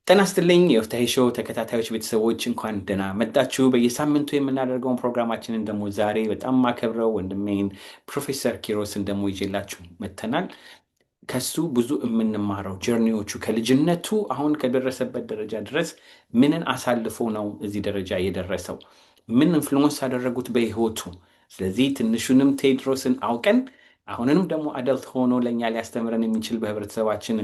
ጤና ይስጥልኝ የወፍታሔ ሾው ተከታታዮች ቤተሰቦች እንኳን ደህና መጣችሁ። በየሳምንቱ የምናደርገውን ፕሮግራማችንን ደግሞ ዛሬ በጣም ማከብረው ወንድሜን ፕሮፌሰር ኪሮስን ደግሞ ይዤላችሁ መጥተናል። ከሱ ብዙ የምንማረው ጀርኒዎቹ ከልጅነቱ አሁን ከደረሰበት ደረጃ ድረስ ምንን አሳልፎ ነው እዚህ ደረጃ የደረሰው፣ ምን ኢንፍሉወንስ ያደረጉት በህይወቱ። ስለዚህ ትንሹንም ቴዎድሮስን አውቀን አሁንንም ደግሞ አደልት ሆኖ ለእኛ ሊያስተምረን የሚችል በህብረተሰባችን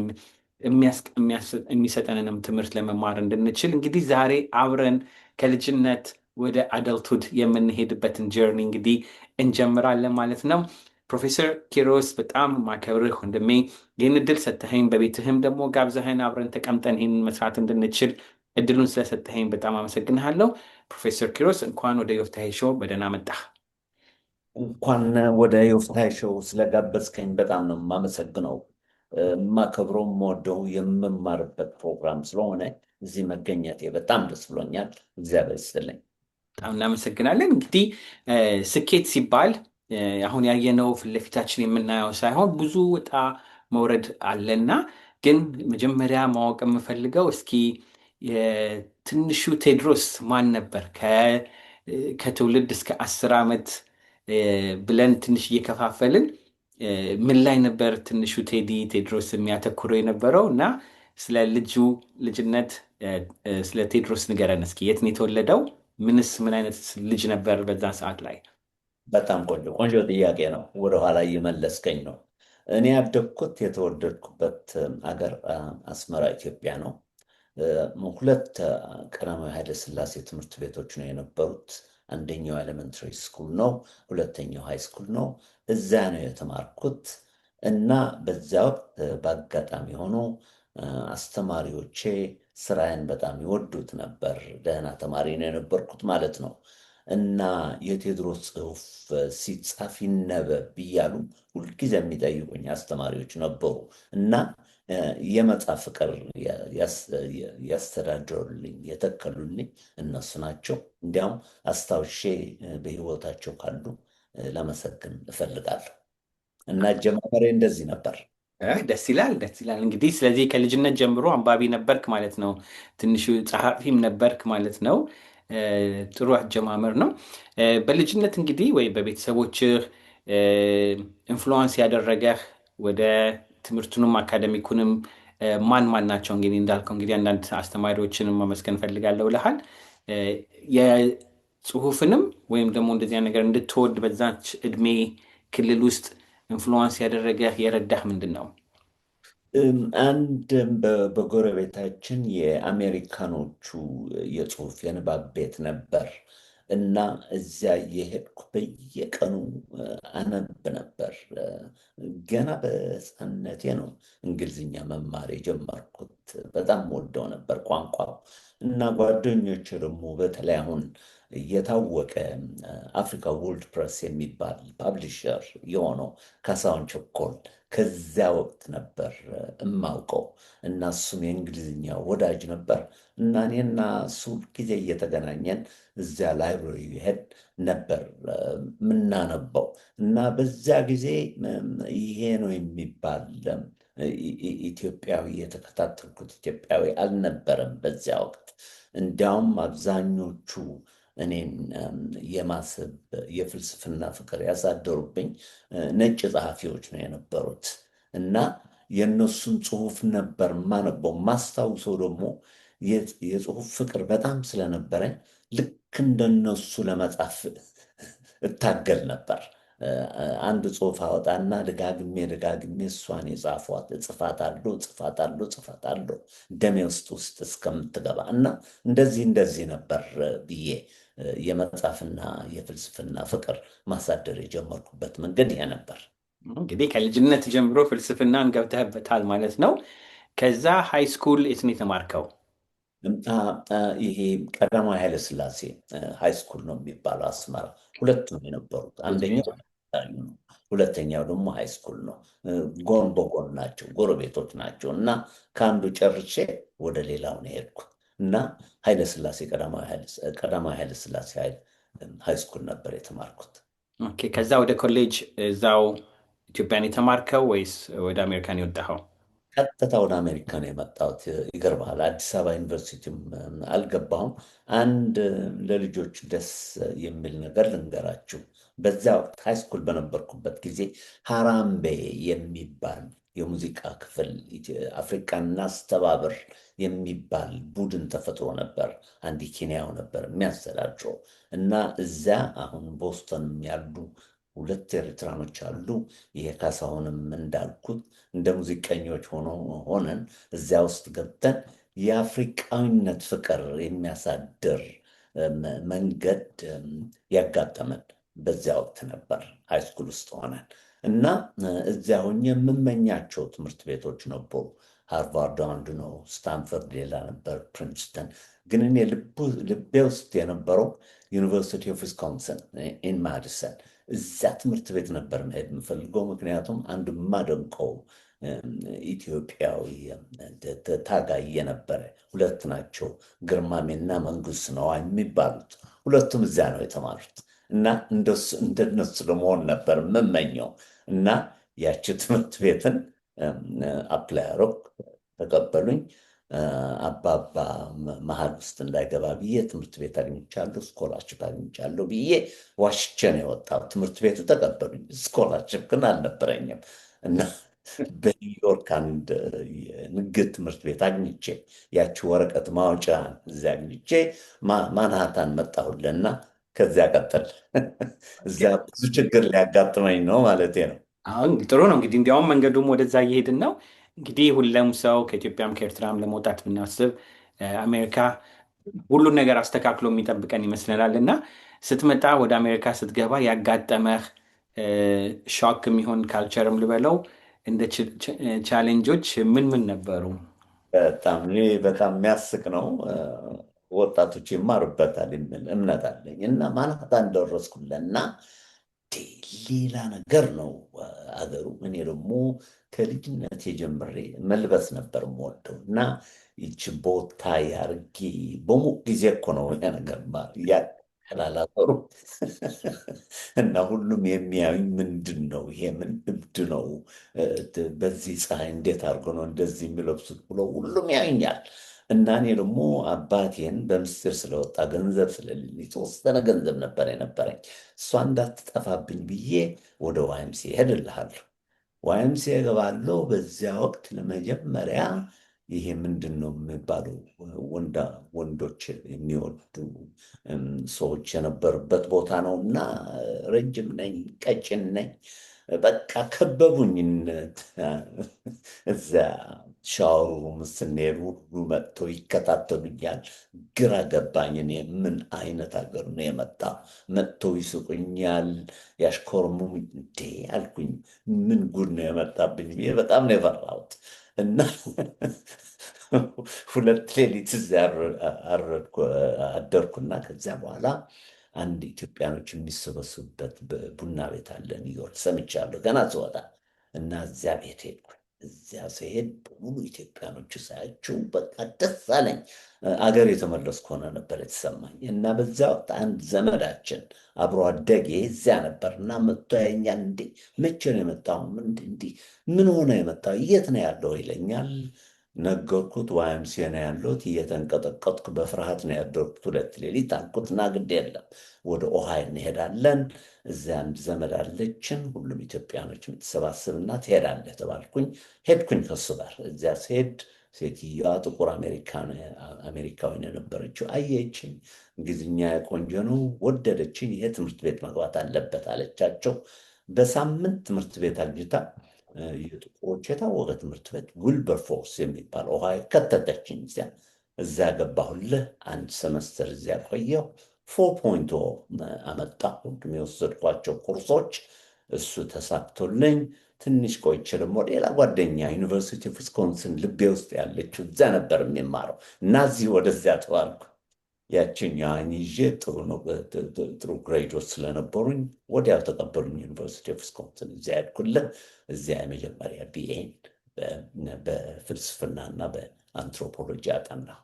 የሚሰጠንንም ትምህርት ለመማር እንድንችል እንግዲህ ዛሬ አብረን ከልጅነት ወደ አደልቱድ የምንሄድበትን ጀርኒ እንግዲህ እንጀምራለን ማለት ነው። ፕሮፌሰር ኪሮስ በጣም ማከብርህ ወንድሜ፣ ይህን እድል ሰጠኸኝ፣ በቤትህም ደግሞ ጋብዘህን አብረን ተቀምጠን ይህን መስራት እንድንችል እድሉን ስለሰጠኸኝ በጣም አመሰግንሃለሁ። ፕሮፌሰር ኪሮስ እንኳን ወደ ዮፍታሔ ሾው በደህና መጣህ። እንኳን ወደ ዮፍታሔ ሾው ስለጋበዝከኝ በጣም ነው የማመሰግነው። የማከብረው የምወደው የምማርበት ፕሮግራም ስለሆነ እዚህ መገኘቴ በጣም ደስ ብሎኛል። እግዚአብሔር ይስጥልኝ። በጣም እናመሰግናለን። እንግዲህ ስኬት ሲባል አሁን ያየነው ፊት ለፊታችን የምናየው ሳይሆን ብዙ ውጣ መውረድ አለና፣ ግን መጀመሪያ ማወቅ የምፈልገው እስኪ የትንሹ ቴዎድሮስ ማን ነበር? ከትውልድ እስከ 10 ዓመት ብለን ትንሽ እየከፋፈልን ምን ላይ ነበር ትንሹ ቴዎድሮስ የሚያተኩረው የነበረው? እና ስለ ልጁ ልጅነት ስለ ቴዎድሮስ ንገረን እስኪ። የት ነው የተወለደው? ምን አይነት ልጅ ነበር በዛ ሰዓት ላይ? በጣም ቆንጆ ቆንጆ ጥያቄ ነው። ወደኋላ እየመለስከኝ ነው። እኔ ያደግኩት የተወለድኩበት አገር አስመራ ኢትዮጵያ ነው። ሁለት ቀዳማዊ ኃይለ ሥላሴ ትምህርት ቤቶች ነው የነበሩት። አንደኛው ኤሌመንተሪ ስኩል ነው፣ ሁለተኛው ሃይ ስኩል ነው። እዛ ነው የተማርኩት እና በዚያ ወቅት በአጋጣሚ ሆኖ አስተማሪዎቼ ስራዬን በጣም ይወዱት ነበር። ደህና ተማሪ ነው የነበርኩት ማለት ነው። እና የቴዎድሮስ ጽሑፍ ሲጻፍ ይነበብ እያሉ ሁልጊዜ የሚጠይቁኝ አስተማሪዎች ነበሩ እና የመጽሐፍ ፍቅር ያስተዳድሩልኝ የተከሉልኝ እነሱ ናቸው። እንዲያውም አስታውሼ በሕይወታቸው ካሉ ለመሰግን እፈልጋለሁ። እና አጀማመሬ እንደዚህ ነበር። ደስ ይላል፣ ደስ ይላል። እንግዲህ ስለዚህ ከልጅነት ጀምሮ አንባቢ ነበርክ ማለት ነው። ትንሹ ጸሐፊም ነበርክ ማለት ነው። ጥሩ አጀማመር ነው። በልጅነት እንግዲህ ወይ በቤተሰቦችህ ኢንፍሉዋንስ ያደረገህ ወደ ትምህርቱንም አካደሚኩንም ማን ማን ናቸው? እንግዲህ እንዳልከው እንግዲህ አንዳንድ አስተማሪዎችንም ማመስገን ፈልጋለሁ ብለሃል። የጽሁፍንም ወይም ደግሞ እንደዚያ ነገር እንድትወድ በዛች እድሜ ክልል ውስጥ ኢንፍሉዋንስ ያደረገህ የረዳህ ምንድን ነው? አንድ በጎረቤታችን የአሜሪካኖቹ የጽሁፍ የንባብ ቤት ነበር እና እዚያ የሄድኩ በየቀኑ አነብ ነበር። ገና በሕፃንነቴ ነው እንግሊዝኛ መማር የጀመርኩት። በጣም ወደው ነበር ቋንቋው እና ጓደኞች ደግሞ በተለይ አሁን የታወቀ አፍሪካ ወርልድ ፕሬስ የሚባል ፓብሊሸር የሆነው ካሳሁን ቸኮል ከዚያ ወቅት ነበር እማውቀው እና እሱም የእንግሊዝኛ ወዳጅ ነበር እና እኔና እሱ ጊዜ እየተገናኘን እዚያ ላይብረሪ ሄድ ነበር የምናነበው እና በዚያ ጊዜ ይሄ ነው የሚባል ኢትዮጵያዊ የተከታተልኩት ኢትዮጵያዊ አልነበረም በዚያ ወቅት። እንዲያውም አብዛኞቹ እኔን የማሰብ የፍልስፍና ፍቅር ያሳደሩብኝ ነጭ ጸሐፊዎች ነው የነበሩት እና የእነሱን ጽሁፍ ነበር ማነበው። ማስታውሰው ደግሞ የጽሁፍ ፍቅር በጣም ስለነበረኝ ልክ እንደነሱ ለመጻፍ እታገል ነበር። አንድ ጽሁፍ አወጣና ደጋግሜ እሷን የጻፏት እጽፋታለሁ ደሜ ውስጥ እስከምትገባ እና እንደዚህ ነበር ብዬ የመጽሐፍና የፍልስፍና ፍቅር ማሳደር የጀመርኩበት መንገድ ይሄ ነበር። እንግዲህ ከልጅነት ጀምሮ ፍልስፍናን ገብተህበታል ማለት ነው። ከዛ ሃይ ስኩል የት ነው የተማርከው? ይሄ ቀዳማዊ ኃይለ ሥላሴ ሃይ ስኩል ነው የሚባለው አስመራ። ሁለቱም የነበሩት አንደኛው ነው፣ ሁለተኛው ደግሞ ሃይ ስኩል ነው። ጎን በጎን ናቸው፣ ጎረቤቶች ናቸው እና ከአንዱ ጨርሼ ወደ ሌላው ነው የሄድኩት እና ቀዳማዊ ኃይለ ሥላሴ ሃይ ስኩል ነበር የተማርኩት። ኦኬ። ከዛ ወደ ኮሌጅ እዛው ኢትዮጵያን የተማርከው ወይስ ወደ አሜሪካን የወጣኸው? ቀጥታ ወደ አሜሪካ ነው የመጣሁት። ይገርምሃል፣ አዲስ አበባ ዩኒቨርሲቲም አልገባሁም። አንድ ለልጆች ደስ የሚል ነገር ልንገራችሁ። በዚያ ወቅት ሃይስኩል በነበርኩበት ጊዜ ሃራምቤ የሚባል የሙዚቃ ክፍል አፍሪካን እናስተባብር የሚባል ቡድን ተፈጥሮ ነበር። አንድ ኬንያው ነበር የሚያስተዳድረው እና እዚያ አሁን ቦስተንም ያሉ ሁለት ኤርትራኖች አሉ። ይሄ ካሳሁንም እንዳልኩት እንደ ሙዚቀኞች ሆነን እዚያ ውስጥ ገብተን የአፍሪቃዊነት ፍቅር የሚያሳድር መንገድ ያጋጠመን በዚያ ወቅት ነበር። ሃይስኩል ውስጥ ሆነን እና እዚያ ሆኜ የምመኛቸው ትምህርት ቤቶች ነበሩ። ሃርቫርድ አንዱ ነው፣ ስታንፈርድ ሌላ ነበር፣ ፕሪንስተን። ግን እኔ ልቤ ውስጥ የነበረው ዩኒቨርሲቲ ኦፍ ዊስኮንሰን ኢን ማዲሰን፣ እዚያ ትምህርት ቤት ነበር መሄድ የምፈልገው። ምክንያቱም አንዱ የማደንቀው ኢትዮጵያዊ ታጋይ የነበረ ሁለት ናቸው፣ ግርማሜና መንግስት ነዋይ የሚባሉት ሁለቱም እዚያ ነው የተማሩት እና እንደነሱ ለመሆን ነበር የምመኘው እና ያቺ ትምህርት ቤትን አፕላይ አደረኩ፣ ተቀበሉኝ። አባባ መሀል ውስጥ እንዳይገባ ብዬ ትምህርት ቤት አግኝቻለሁ፣ ስኮላርሽፕ አግኝቻለሁ ብዬ ዋሽቼ ነው የወጣው። ትምህርት ቤቱ ተቀበሉኝ፣ ስኮላርሽፕ ግን አልነበረኝም እና በኒውዮርክ አንድ ንግድ ትምህርት ቤት አግኝቼ ያቺ ወረቀት ማውጫ እዚያ አግኝቼ ማንሃታን መጣሁልና ከዚያ ቀጠል። እዚያ ብዙ ችግር ሊያጋጥመኝ ነው ማለቴ ነው። አሁን ጥሩ ነው እንግዲህ እንዲያውም መንገዱም ወደዛ እየሄድን ነው። እንግዲህ ሁሉም ሰው ከኢትዮጵያም ከኤርትራም ለመውጣት ብናስብ አሜሪካ ሁሉን ነገር አስተካክሎ የሚጠብቀን ይመስለናል። እና ስትመጣ ወደ አሜሪካ ስትገባ ያጋጠመህ ሾክ የሚሆን ካልቸርም ልበለው እንደ ቻሌንጆች ምን ምን ነበሩ? በጣም የሚያስቅ ነው። ወጣቶች ይማሩበታል የሚል እምነት አለኝ እና ማንሃታን ደረስኩለትና ሌላ ነገር ነው አገሩ። እኔ ደግሞ ከልጅነት ጀምሬ መልበስ ነበር የምወደው እና ይቺ ቦታ ያርጌ በሙቅ ጊዜ እኮ ነው ያ ነገር ያቀላላጠሩ እና ሁሉም የሚያዩኝ ምንድን ነው ይሄ? ምን እብድ ነው? በዚህ ፀሐይ እንዴት አድርጎ ነው እንደዚህ የሚለብሱት ብሎ ሁሉም ያዩኛል። እና እኔ ደግሞ አባቴን በምስጢር ስለወጣ ገንዘብ ስለሌለኝ የተወሰነ ገንዘብ ነበር የነበረኝ፣ እሷ እንዳትጠፋብኝ ብዬ ወደ ዋይምሲ ሄድልሃለሁ። ዋይምሲ እገባለሁ። በዚያ ወቅት ለመጀመሪያ ይሄ ምንድን ነው የሚባለው ወንዶች የሚወዱ ሰዎች የነበሩበት ቦታ ነው እና ረጅም ነኝ፣ ቀጭን ነኝ። በቃ ከበቡኝ። እዚያ ሻወሩ ስንሄድ ሁሉ መጥተው ይከታተሉኛል። ግራ ገባኝ። እኔ ምን አይነት ሀገር ነው የመጣ? መጥተው ይስቁኛል፣ ያሽኮርሙኝ። እንዴ አልኩኝ፣ ምን ጉድ ነው የመጣብኝ ብዬ በጣም ነው የፈራሁት። እና ሁለት ሌሊት እዚያ አደርኩና ከዚያ በኋላ አንድ ኢትዮጵያኖች የሚሰበሱበት ቡና ቤት አለ ኒውዮርክ፣ ሰምቻለሁ ገና ስወጣ እና እዚያ ቤት ሄድኩ። እዚያ ስሄድ በሙሉ ኢትዮጵያኖች ሳያቸው በቃ ደስ አለኝ። አገር የተመለስኩ ሆነ ነበር የተሰማኝ። እና በዚያ ወቅት አንድ ዘመዳችን አብሮ አደጌ እዚያ ነበር እና መጥቶ ያየኛል። እንዴ መቼ ነው የመጣው? እንዲህ ምን ሆነ የመጣው? የት ነው ያለው ይለኛል። ነገርኩት። ዋይምሲ ነው ያለሁት። እየተንቀጠቀጥኩ በፍርሃት ነው ያደርኩት ሁለት ሌሊት አልኩትና ግድ የለም ወደ ኦሃይ እንሄዳለን፣ እዚያ አንድ ዘመድ አለችን፣ ሁሉም ኢትዮጵያኖች የምትሰባስብና ትሄዳለህ ተባልኩኝ። ሄድኩኝ ከሱ ጋር። እዚያ ስሄድ ሴትዮዋ ጥቁር አሜሪካዊ የነበረችው አየችኝ። እንግሊዝኛ ቆንጆ ነው፣ ወደደችኝ። ይሄ ትምህርት ቤት መግባት አለበት አለቻቸው። በሳምንት ትምህርት ቤት አግኝታ የጥቁሮች የታወቀ ትምህርት ቤት ዊልበርፎርስ የሚባል ኦሃዮ ከተተችኝ። እዚያ ገባሁልህ። አንድ ሰመስተር እዚያ ቆየሁ። 4.0 አመጣሁ የወሰድኳቸው ኮርሶች። እሱ ተሳክቶልኝ ትንሽ ቆይቼ ደግሞ ሌላ ጓደኛ ዩኒቨርሲቲ ኦፍ ዊስኮንስን ልቤ ውስጥ ያለችው እዚያ ነበር የሚማረው እና እዚህ ወደዚያ ተባልኩ። ያችኛዋን ይዤ ጥሩ ግሬዶች ስለነበሩኝ ወዲያው ተቀበሉኝ ዩኒቨርሲቲ ኦፍ ዊስኮንስን። እዚያ ያድኩልህ። እዚያ የመጀመሪያ ቢኤን በፍልስፍናና በአንትሮፖሎጂ አጠናሁ።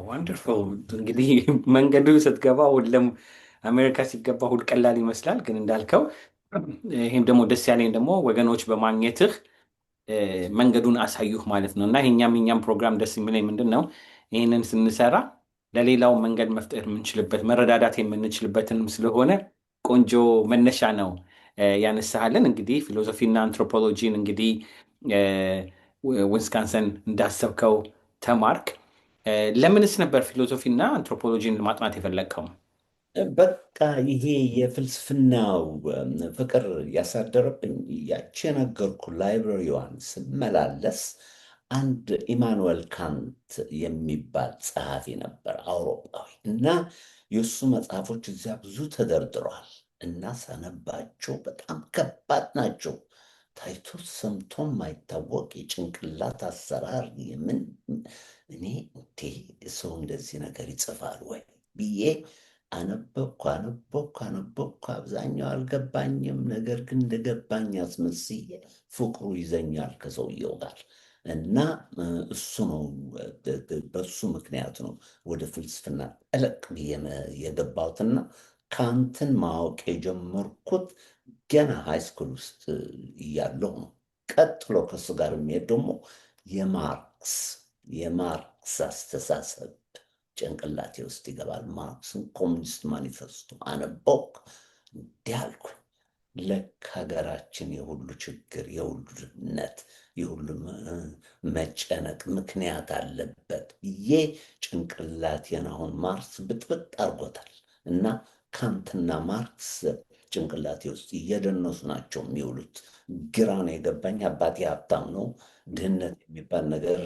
ዋንደርፉል። እንግዲህ መንገዱ ስትገባ ሁሉም አሜሪካ ሲገባ ሁል ቀላል ይመስላል፣ ግን እንዳልከው ይህም ደግሞ ደስ ያለኝ ደግሞ ወገኖች በማግኘትህ መንገዱን አሳዩህ ማለት ነው። እና የኛም ፕሮግራም ደስ የሚለኝ ምንድን ነው ይህንን ስንሰራ ለሌላው መንገድ መፍጠር የምንችልበት መረዳዳት የምንችልበትንም ስለሆነ ቆንጆ መነሻ ነው ያነሳሃልን። እንግዲህ ፊሎዞፊና አንትሮፖሎጂን እንግዲህ እ፣ ዊስካንሰን እንዳሰብከው ተማርክ። ለምንስ ነበር ፊሎዞፊና አንትሮፖሎጂን ማጥናት የፈለግከው? በቃ ይሄ የፍልስፍናው ፍቅር ያሳደረብኝ ያቺ የነገርኩ ላይብረሪዋን ስመላለስ አንድ ኢማኑኤል ካንት የሚባል ጸሐፊ ነበር አውሮፓዊ እና የእሱ መጽሐፎች እዚያ ብዙ ተደርድረዋል እና ሳነባቸው በጣም ከባድ ናቸው። ታይቶ ሰምቶ የማይታወቅ የጭንቅላት አሰራር የምን እኔ እንዴ ሰው እንደዚህ ነገር ይጽፋል ወይ ብዬ አነበብኩ። አብዛኛው አልገባኝም። ነገር ግን እንደገባኝ አስመስዬ ፍቅሩ ይዘኛል ከሰውየው ጋር እና እሱ ነው በሱ ምክንያት ነው ወደ ፍልስፍና ጠለቅ ብዬ የገባሁትና ካንትን ማወቅ የጀመርኩት ገና ሃይስኩል ውስጥ እያለሁ ነው። ቀጥሎ ከሱ ጋር የሚሄድ ደግሞ የማርክስ አስተሳሰብ ጭንቅላቴ ውስጥ ይገባል። ማርክስን ኮሚኒስት ማኒፌስቶ አነበብኩ። እንዲህ አልኩ፣ ለካ ሀገራችን የሁሉ ችግር፣ የሁሉ ድህነት፣ የሁሉ መጨነቅ ምክንያት አለበት ብዬ ጭንቅላቴን አሁን ማርክስ ብጥብጥ አድርጎታል እና ካንትና ማርክስ ጭንቅላቴ ውስጥ እየደነሱ ናቸው የሚውሉት። ግራ ነው የገባኝ። አባቴ ሀብታም ነው። ድህነት የሚባል ነገር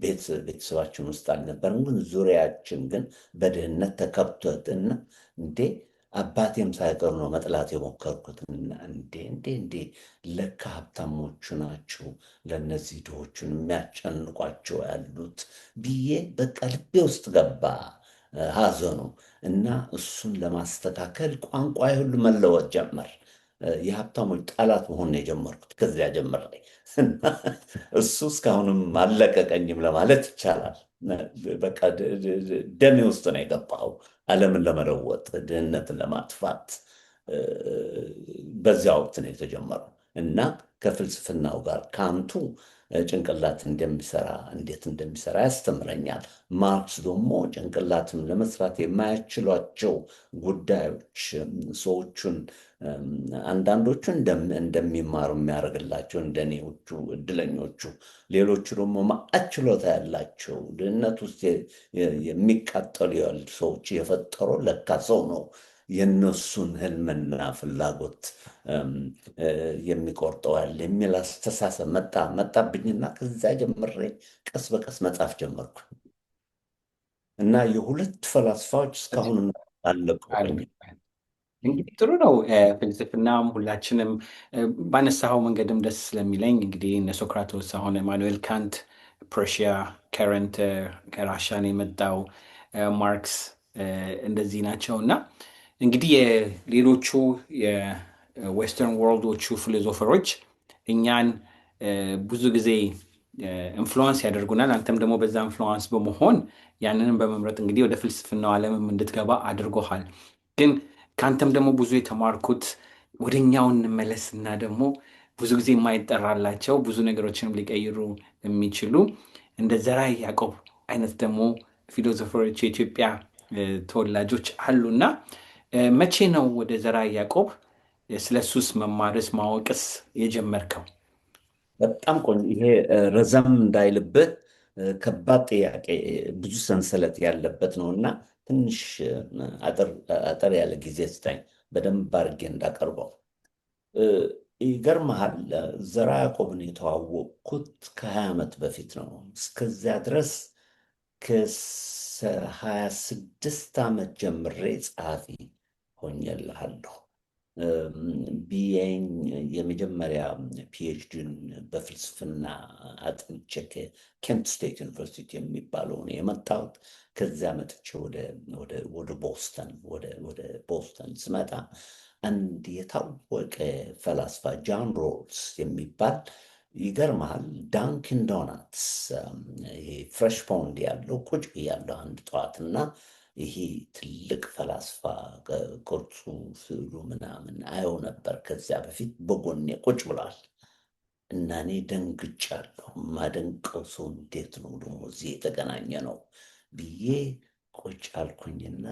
ቤተሰባችን ውስጥ አልነበረም። ግን ዙሪያችን ግን በድህነት ተከብቶትና እንዴ አባቴም ሳይቀር ነው መጥላት የሞከርኩት። እንዴ ለካ ሀብታሞቹ ናቸው ለእነዚህ ድሆቹን የሚያጨንቋቸው ያሉት ብዬ በቃ ልቤ ውስጥ ገባ ሀዘኑ እና እሱን ለማስተካከል ቋንቋ ሁሉ መለወጥ ጀመር። የሀብታሞች ጠላት መሆን የጀመርኩት ከዚያ ጀምሬ እና እሱ እስካሁንም አልለቀቀኝም ለማለት ይቻላል። በቃ ደሜ ውስጥ ነው የገባው። ዓለምን ለመለወጥ ድህነትን ለማጥፋት በዚያ ወቅት ነው የተጀመረው እና ከፍልስፍናው ጋር ካንቱ ጭንቅላት እንዴት እንደሚሰራ ያስተምረኛል። ማርክስ ደግሞ ጭንቅላትም ለመስራት የማያችሏቸው ጉዳዮች ሰዎቹን አንዳንዶቹ እንደሚማሩ የሚያደርግላቸው እንደኔዎቹ እድለኞቹ፣ ሌሎቹ ደግሞ ማዕት ችሎታ ያላቸው ድህነት ውስጥ የሚቃጠሉ ያሉ ሰዎች የፈጠረው ለካ ሰው ነው የነሱን ህልምና ፍላጎት የሚቆርጠው ያለ የሚል አስተሳሰብ መጣብኝና ከዚያ ጀምሬ ቀስ በቀስ መጻፍ ጀመርኩ እና የሁለት ፈላስፋዎች እስካሁን አልለቀቁኝም። እንግዲህ ጥሩ ነው። ፍልስፍናም ሁላችንም ባነሳኸው መንገድም ደስ ስለሚለኝ እንግዲህ እነ ሶክራቶስ፣ አሁን ኢማኑኤል ካንት ፐርሺያ፣ ከረንት ከራሻ ነው የመጣው፣ ማርክስ እንደዚህ ናቸው እና እንግዲህ የሌሎቹ የዌስተርን ወርልዶቹ ፊሎዞፈሮች እኛን ብዙ ጊዜ ኢንፍሉዋንስ ያደርጉናል። አንተም ደግሞ በዛ ኢንፍሉዋንስ በመሆን ያንንም በመምረጥ እንግዲህ ወደ ፍልስፍናው ዓለምም እንድትገባ አድርጎሃል። ግን ከአንተም ደግሞ ብዙ የተማርኩት ወደኛው እንመለስና ደግሞ ብዙ ጊዜ የማይጠራላቸው ብዙ ነገሮችንም ሊቀይሩ የሚችሉ እንደ ዘርዓ ያዕቆብ አይነት ደግሞ ፊሎዞፈሮች የኢትዮጵያ ተወላጆች አሉና መቼ ነው ወደ ዘርዓ ያዕቆብ ስለ ሱስ መማርስ ማወቅስ የጀመርከው? በጣም ቆንጆ። ይሄ ረዘም እንዳይልብህ ከባድ ጥያቄ፣ ብዙ ሰንሰለት ያለበት ነው እና ትንሽ አጠር ያለ ጊዜ ስጠኝ በደንብ አድርጌ እንዳቀርበው። ይገርምሃል፣ ዘርዓ ያዕቆብን የተዋወቅኩት ከ20 ዓመት በፊት ነው። እስከዚያ ድረስ ከ26 ዓመት ጀምሬ ጸሐፊ ሆኜልሃለሁ። ቢኤን የመጀመሪያ ፒኤችዲን በፍልስፍና አጥንቼ ከኬንት ስቴት ዩኒቨርሲቲ የሚባለውን የመጣሁት። ከዚያ መጥቼ ወደ ቦስተን ስመጣ አንድ የታወቀ ፈላስፋ ጃን ሮልስ የሚባል ይገርምሃል፣ ዳንኪን ዶናትስ ይሄ ፍሬሽ ፖንድ ያለው ቁጭ ያለው አንድ ጠዋትና ይሄ ትልቅ ፈላስፋ ቅርጹ ስዕሉ ምናምን አየው ነበር። ከዚያ በፊት በጎኔ ቁጭ ብሏል እና እኔ ደንግጫለሁ። የማደንቀው ሰው እንዴት ነው ደግሞ እዚህ የተገናኘ ነው ብዬ ቁጭ አልኩኝና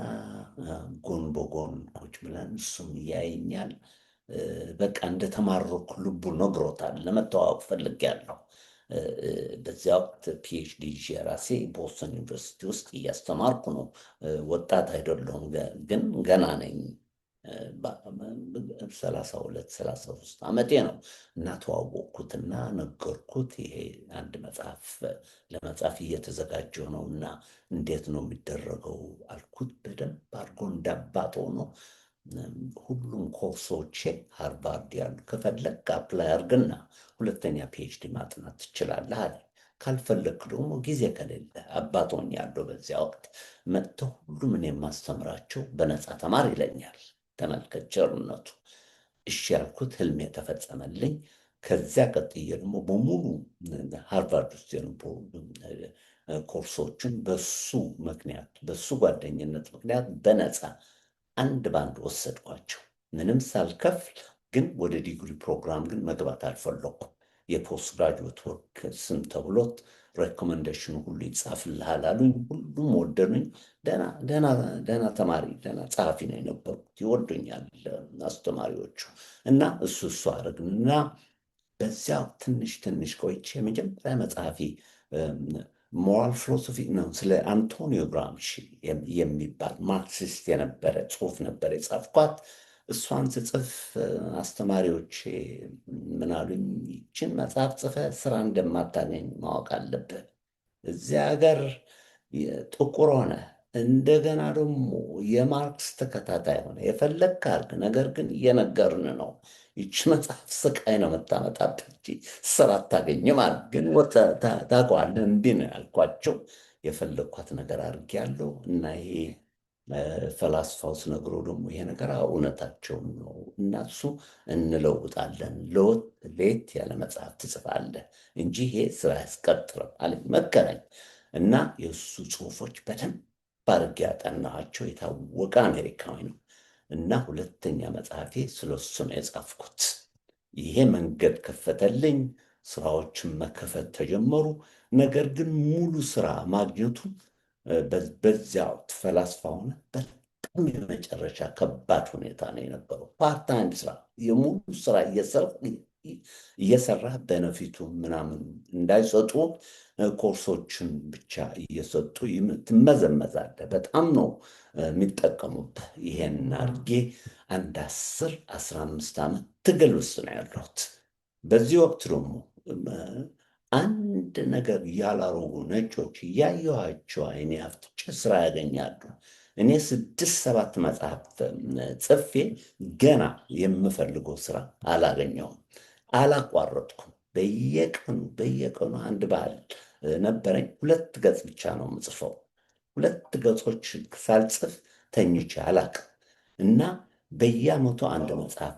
ጎን በጎን ቁጭ ብለን እሱም ያየኛል። በቃ እንደተማረኩ ልቡ ነግሮታል። ለመተዋወቅ ፈልጌያለሁ። በዚያ ወቅት ፒኤችዲ ይዤ ራሴ ቦስተን ዩኒቨርሲቲ ውስጥ እያስተማርኩ ነው። ወጣት አይደለሁም፣ ግን ገና ነኝ። 32 33 ዓመቴ ነው። እና ተዋወቅኩትና ነገርኩት። ይሄ አንድ መጽሐፍ ለመጽሐፍ እየተዘጋጀው ነው እና እንዴት ነው የሚደረገው አልኩት። በደንብ አድርጎ እንዳባጦ ነው። ሁሉም ኮርሶቼ ሃርቫርድ ያሉ፣ ከፈለግ አፕላይ አድርግና ሁለተኛ ፒኤችዲ ማጥናት ትችላለህ አለ። ካልፈለግክ ደግሞ ጊዜ ከሌለ አባቶኝ ያለው በዚያ ወቅት መጥተው ሁሉም እኔ የማስተምራቸው በነፃ ተማር ይለኛል። ተመልከት ቸርነቱ። እሺ ያልኩት፣ ህልሜ ተፈጸመልኝ። ከዚያ ቀጥዬ ደግሞ በሙሉ ሃርቫርድ ውስጥ የነበሩ ኮርሶችን በሱ ምክንያት በሱ ጓደኝነት ምክንያት በነፃ አንድ ባንድ ወሰድኳቸው ምንም ሳልከፍል። ግን ወደ ዲግሪ ፕሮግራም ግን መግባት አልፈለኩም። የፖስት ግራጁዌት ወርክ ስም ተብሎት ሬኮመንዴሽኑ ሁሉ ይጻፍልሃል አሉኝ። ሁሉም ወደዱኝ። ደህና ተማሪ፣ ደህና ጸሐፊ ነው የነበርኩት። ይወዱኛል አስተማሪዎቹ። እና እሱ አደረግንና በዚያ ትንሽ ትንሽ ቆይቼ የመጀመሪያ መጽሐፊ ሞራል ፊሎሶፊ ነው። ስለ አንቶኒዮ ግራምሺ የሚባል ማርክሲስት የነበረ ጽሁፍ ነበር የጻፍኳት። እሷን ስጽፍ አስተማሪዎች ምን አሉኝ? ይችን መጽሐፍ ጽፈህ ስራ እንደማታገኝ ማወቅ አለብህ። እዚያ ሀገር ጥቁር ሆነ እንደገና ደግሞ የማርክስ ተከታታይ ሆነ የፈለግክ አድርግ፣ ነገር ግን እየነገርን ነው። ይች መጽሐፍ ስቃይ ነው የምታመጣብህ እንጂ ስራ አታገኝም አለ። ግን ታውቀዋለህ፣ እንዲህ ነው ያልኳቸው። የፈለግኳት ነገር አድርጌያለሁ እና ይሄ ፈላስፋው ስነግሮ ደግሞ ይሄ ነገር እውነታቸውን ነው እና እሱ እንለውጣለን፣ ለየት ያለ መጽሐፍ ትጽፋለህ እንጂ ይሄ ስራ ያስቀጥረም አለኝ፣ መከረኝ። እና የእሱ ጽሁፎች በደንብ አድርጌ ያጠናኋቸው። የታወቀ አሜሪካዊ ነው እና ሁለተኛ መጽሐፌ ስለሱ ነው የጻፍኩት። ይሄ መንገድ ከፈተልኝ። ስራዎችን መከፈት ተጀመሩ። ነገር ግን ሙሉ ስራ ማግኘቱ በዚያ ወቅት ፈላስፋ ሆነ በጣም የመጨረሻ ከባድ ሁኔታ ነው የነበረው። ፓርታይም ስራ፣ የሙሉ ስራ እየሰራ በነፊቱ ምናምን እንዳይሰጡ ኮርሶችን ብቻ እየሰጡ ትመዘመዛለህ። በጣም ነው የሚጠቀሙበት። ይሄን አድርጌ አንድ 10 15 ዓመት ትግል ውስጥ ነው ያለሁት። በዚህ ወቅት ደግሞ አንድ ነገር ያላረጉ ነጮች እያየኋቸው አይኔ አፍጥጬ ስራ ያገኛሉ። እኔ 6 7 መጽሐፍ ጽፌ ገና የምፈልገው ስራ አላገኘውም። አላቋረጥኩም። በየቀኑ አንድ ባህል ነበረኝ። 2 ገጽ ብቻ ነው የምጽፈው። 2 ገጾች ሳልጽፍ ተኝቼ አላቅም እና በየዓመቱ አንድ መጽሐፍ፣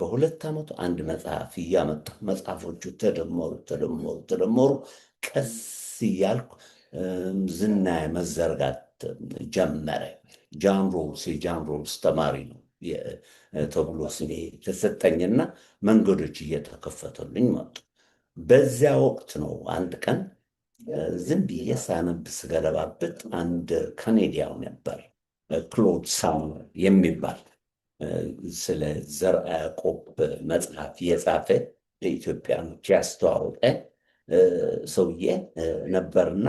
በ2 ዓመቱ አንድ መጽሐፍ እያመጡ መጽሐፎቹ ተደመሩ። ቀስ እያልኩ ዝናዬ መዘርጋት ጀመረ። ጃን ሮልስ የጃን ሮልስ ተማሪ ነው ተብሎ ስሜ ተሰጠኝና መንገዶች እየተከፈቱልኝ መጡ። በዚያ ወቅት ነው አንድ ቀን ዝም ብዬ ሳነብ ስገለባብጥ አንድ ካኔዲያው ነበር ክሎድ ሳሙዌል የሚባል ስለ ዘርዓ ያዕቆብ መጽሐፍ የጻፈ ለኢትዮጵያኖች ያስተዋወቀ ሰውዬ ነበርና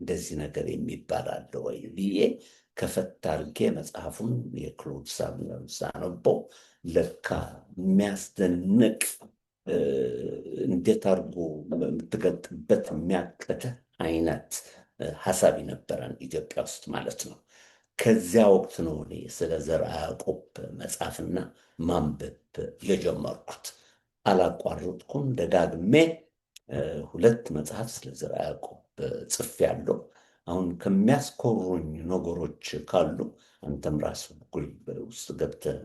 እንደዚህ ነገር የሚባል አለ ወይ ብዬ ከፈት አድርጌ መጽሐፉን የክሎድ ሳሙዌል ሳነበው ለካ የሚያስደንቅ እንዴት አድርጎ የምትገልጥበት የሚያቅተ አይነት ሀሳብ ነበረን ኢትዮጵያ ውስጥ ማለት ነው። ከዚያ ወቅት ነው እኔ ስለ ዘርዓ ያዕቆብ መጽሐፍና ማንበብ የጀመርኩት። አላቋረጥኩም። ደጋግሜ 2 መጽሐፍ ስለ ዘርዓ ያዕቆብ ጽፌያለሁ። አሁን ከሚያስኮሩኝ ነገሮች ካሉ አንተም ራስ ጉግል ውስጥ ገብተህ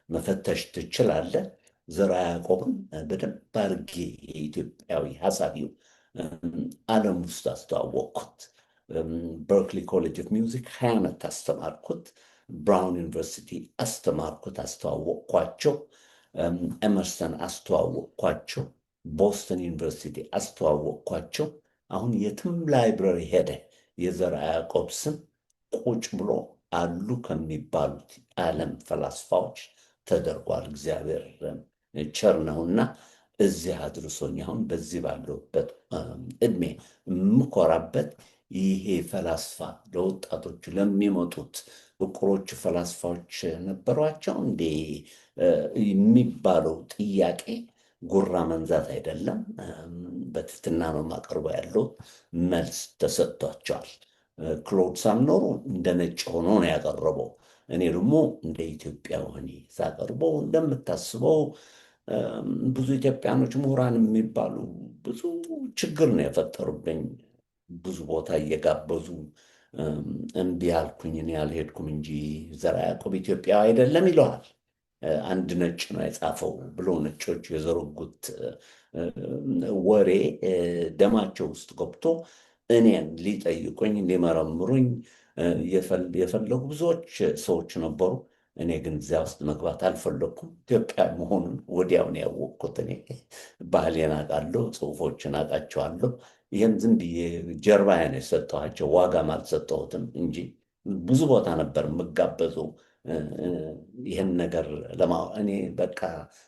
መፈተሽ ትችላለህ። ዘርዓ ያዕቆብን በደንብ አድርጌ የኢትዮጵያዊ ሀሳቢው ዓለም ውስጥ አስተዋወቅኩት። በርክሊ ኮሌጅ ኦፍ ሚውዚክ 20 ዓመት አስተማርኩት። ብራውን ዩኒቨርሲቲ አስተማርኩት፣ አስተዋወቅኳቸው። ኤመርሰን አስተዋወቅኳቸው። ቦስተን ዩኒቨርሲቲ አስተዋወቅኳቸው። አሁን የትም ላይብረሪ ሄደ የዘርዓ ያዕቆብ ስም ቁጭ ብሎ አሉ ከሚባሉት ዓለም ፈላስፋዎች ተደርጓል። እግዚአብሔር ቸር ነውና እዚህ አድርሶኝ አሁን በዚህ ባለሁበት እድሜ የምኮራበት ይሄ ፈላስፋ ለወጣቶቹ ለሚመጡት እቁሮቹ ፈላስፋዎች ነበሯቸው እንዴ የሚባለው ጥያቄ ጉራ መንዛት አይደለም። በትህትና ነው የማቀርበው ያለው መልስ ተሰጥቷቸዋል። ክሎድ ሳልኖሩ እንደ ነጭ ሆኖ ነው ያቀረበው። እኔ ደግሞ እንደ ኢትዮጵያ ሆኜ ሳቀርበው እንደምታስበው ብዙ ኢትዮጵያኖች ምሁራን የሚባሉ ብዙ ችግር ነው የፈጠሩብኝ። ብዙ ቦታ እየጋበዙ እምቢ አልኩኝ። እኔ አልሄድኩም እንጂ ዘርዓ ያዕቆብ ኢትዮጵያዊ አይደለም ይለዋል። አንድ ነጭ ነው የጻፈው ብሎ ነጮች የዘረጉት ወሬ ደማቸው ውስጥ ገብቶ እኔን ሊጠይቁኝ ሊመረምሩኝ የፈለጉ ብዙዎች ሰዎች ነበሩ። እኔ ግን እዚያ ውስጥ መግባት አልፈለግኩም። ኢትዮጵያ መሆኑን ወዲያውን ያወቅኩት እኔ ባህሌን አውቃለሁ፣ ጽሁፎችን አውቃቸዋለሁ። ይህም ዝም ብዬ ጀርባዬን የሰጠኋቸው ዋጋም አልሰጠሁትም እንጂ ብዙ ቦታ ነበር የምጋበዘው ይህን ነገር እኔ በቃ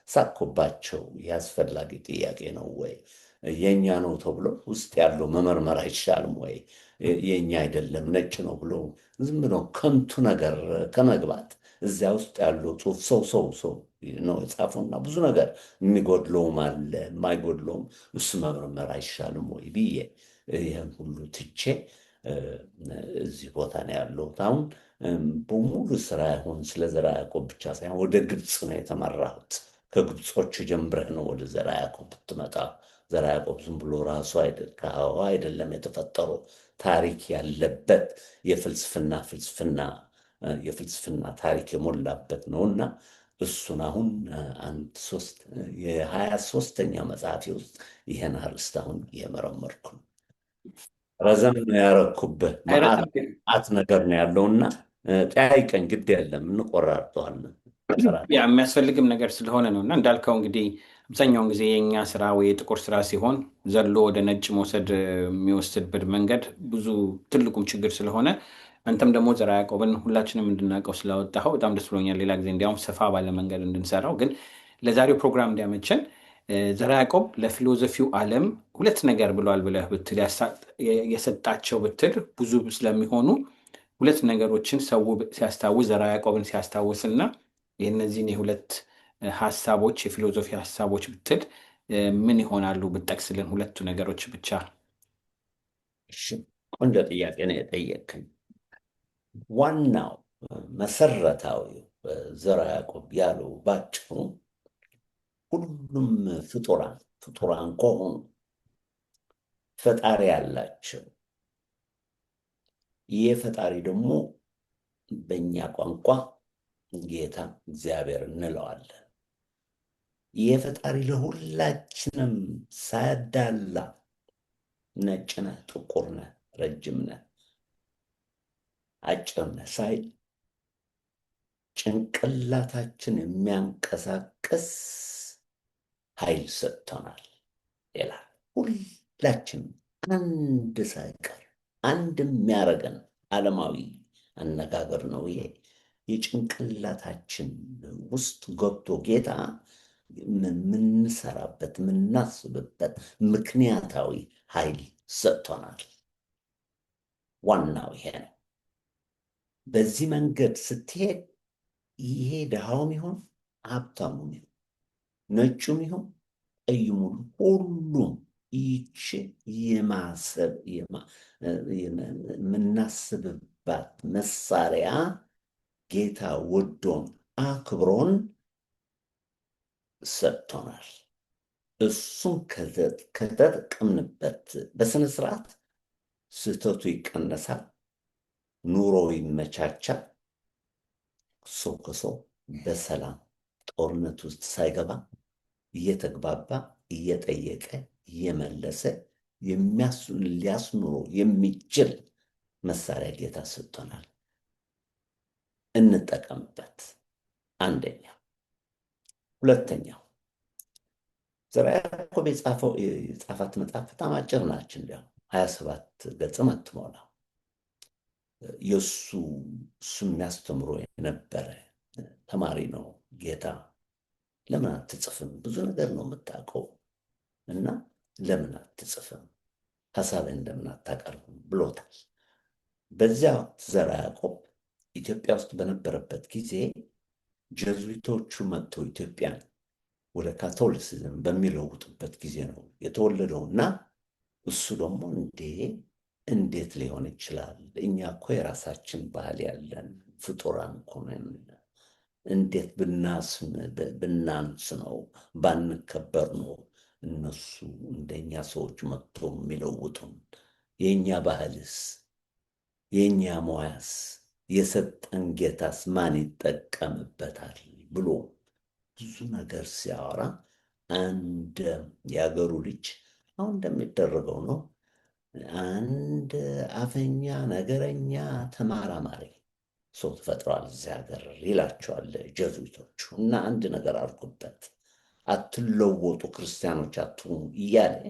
ሳቅኩባቸው። ያስፈላጊ ጥያቄ ነው ወይ? የእኛ ነው ተብሎ ውስጥ ያለው መመርመር አይቻልም ወይ? የእኛ አይደለም ነጭ ነው ብሎ ዝም ብሎ ከንቱ ነገር ከመግባት እዚያ ውስጥ ያለው ጽሁፍ ሰው ነው የጻፈውና ብዙ ነገር የሚጎድለውም አለ የማይጎድለውም፣ እሱ መመርመር አይሻልም ወይ ብዬ ይህን ሁሉ ትቼ እዚህ ቦታ ነው ያለሁት። አሁን በሙሉ ስራ ይሆን ስለ ዘርዓ ያዕቆብ ብቻ ሳይሆን ወደ ግብፅ ነው የተመራሁት። ከግብጾች ጀምረህ ነው ወደ ዘርዓ ያዕቆብ ብትመጣ። ዘርዓ ያዕቆብ ዝም ብሎ ራሱ ከህዋ አይደለም የተፈጠረው፣ ታሪክ ያለበት የፍልስፍና ታሪክ የሞላበት ነውና እሱን አሁን የ23ኛ መጽሐፌ ውስጥ ይህን አርዕስት አሁን እየመረመርኩ ነው። ረዘም ነው ያረኩብህ። መዓት ነገር ነው ያለውና ጠያይቀኝ፣ ግድ የለም እንቆራርጠዋለን። የሚያስፈልግም ነገር ስለሆነ ነው እና እንዳልከው እንግዲህ አብዛኛውን ጊዜ የኛ ስራ ወይ የጥቁር ስራ ሲሆን ዘሎ ወደ ነጭ መውሰድ የሚወስድበት መንገድ ብዙ ትልቁም ችግር ስለሆነ አንተም ደግሞ ዘርዓ ያዕቆብን ሁላችንም እንድናውቀው ስላወጣኸው በጣም ደስ ብሎኛል። ሌላ ጊዜ እንዲያውም ሰፋ ባለ መንገድ እንድንሰራው። ግን ለዛሬው ፕሮግራም እንዲያመቸን ዘርዓ ያዕቆብ ለፊሎዞፊው ዓለም ሁለት ነገር ብለዋል ብለህ ብትል የሰጣቸው ብትል ብዙ ስለሚሆኑ ሁለት ነገሮችን ሰው ሲያስታውስ ዘርዓ ያዕቆብን ሲያስታውስና የእነዚህን የሁለት ሀሳቦች የፊሎዞፊ ሀሳቦች ብትል ምን ይሆናሉ? ብጠቅስልን ሁለቱ ነገሮች ብቻ። ቆንጆ ጥያቄ ነው የጠየቅኝ። ዋናው መሰረታዊ ዘርዓ ያዕቆብ ያለው ባጭሩ ሁሉም ፍጡራን ከሆኑ ፈጣሪ ያላቸው፣ ይህ ፈጣሪ ደግሞ በእኛ ቋንቋ ጌታ እግዚአብሔር እንለዋለን። ይህ ፈጣሪ ለሁላችንም ሳያዳላ ነጭ ነህ፣ ጥቁር ነህ፣ ረጅም ነህ፣ አጭር ነህ ሳይል ጭንቅላታችን የሚያንቀሳቅስ ኃይል ሰጥቶናል ይላል። ሁላችንም አንድ ሳይቀር አንድ የሚያደርገን ዓለማዊ አነጋገር ነው ይሄ። የጭንቅላታችን ውስጥ ገብቶ ጌታ የምንሰራበት የምናስብበት ምክንያታዊ ኃይል ሰጥቶናል። ዋናው ይሄ ነው። በዚህ መንገድ ስትሄድ ይሄ ድሃውም ይሁን ሀብታሙም ይሁን ነጩም ይሁን ቀዩም ሁሉም ይቺ የምናስብባት መሳሪያ ጌታ ወዶን አክብሮን ሰጥቶናል። እሱን ከተጠቀምንበት በስነ ስርዓት ስህተቱ ይቀነሳል፣ ኑሮ ይመቻቻል። ሰው ከሰው በሰላም ጦርነት ውስጥ ሳይገባ እየተግባባ እየጠየቀ እየመለሰ ሊያስኑሮ የሚችል መሳሪያ ጌታ ሰጥቶናል። እንጠቀምበት። አንደኛው። ሁለተኛው ዘርዓ ያዕቆብ የጻፋት መጽሐፍ በጣም አጭር ናች። እንዲያው 27 ገጽም አትሞላ። የእሱ የሚያስተምሮ የነበረ ተማሪ ነው። ጌታ ለምን አትጽፍም? ብዙ ነገር ነው የምታውቀው እና ለምን አትጽፍም? ሀሳብህን ለምን አታቀርብም ብሎታል። በዚያ ወቅት ዘርዓ ያዕቆብ ኢትዮጵያ ውስጥ በነበረበት ጊዜ ጀዙዊቶቹ መጥተው ኢትዮጵያን ወደ ካቶሊሲዝም በሚለውጡበት ጊዜ ነው የተወለደው እና እሱ ደግሞ እንዴት ሊሆን ይችላል? እኛ እኮ የራሳችን ባህል ያለን ፍጡራን እኮ ነን። እንዴት ብናንስ ነው ባንከበር ነው እነሱ እንደኛ ሰዎች መጥቶ የሚለውጡን? የእኛ ባህልስ የእኛ ሙያስ የሰጠን ጌታስ ማን ይጠቀምበታል ብሎ ብዙ ነገር ሲያወራ አንድ የአገሩ ልጅ አሁን እንደሚደረገው ነው አንድ አፈኛ ነገረኛ ተመራማሪ ሰው ተፈጥሯል እዚህ ሀገር ይላቸዋል ጀዙዊቶቹ። እና አንድ ነገር አድርጉበት፣ አትለወጡ ክርስቲያኖች አትሁኑ እያለ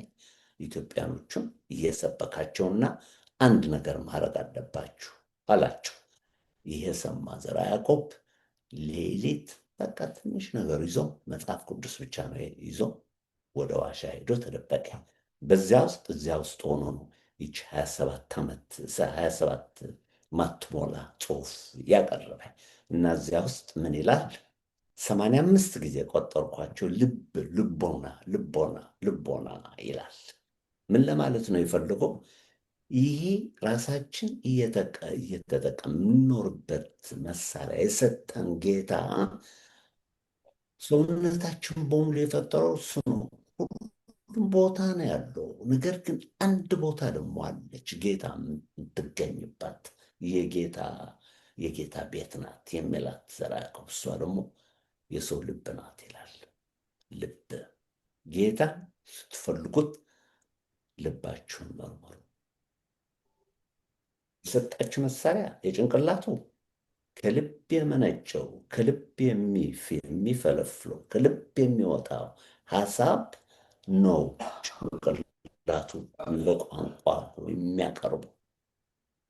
ኢትዮጵያኖቹም እየሰበካቸውና አንድ ነገር ማድረግ አለባችሁ አላቸው። ይሄ ሰማ ዘርዓ ያዕቆብ ሌሊት በቃ ትንሽ ነገር ይዞ መጽሐፍ ቅዱስ ብቻ ነው ይዞ ወደ ዋሻ ሄዶ ተደበቀ። እዚያ ውስጥ ሆኖ ነው ይች 27 ማትሞላ ጽሑፍ ያቀረበ እና እዚያ ውስጥ ምን ይላል? 85 ጊዜ ቆጠርኳቸው። ልቦና ይላል። ምን ለማለት ነው የፈለገው? ይሄ ራሳችን እየተጠቀም የምንኖርበት መሳሪያ የሰጠን ጌታ ሰውነታችን በሙሉ የፈጠረው እሱ ነው። ሁሉም ቦታ ነው ያለው። ነገር ግን አንድ ቦታ ደግሞ አለች ጌታ የምትገኝባት የጌታ ቤት ናት የሚላት ዘርዓ ያዕቆብ። እሷ ደግሞ የሰው ልብ ናት ይላል። ልብ ጌታ ስትፈልጉት ልባችሁን መርምሩ። የሰጣችሁ መሳሪያ የጭንቅላቱ ከልብ የመነጨው ከልብ የሚፈለፍለው ከልብ የሚወጣው ሀሳብ ነው። ጭንቅላቱ ለቋንቋ የሚያቀርበው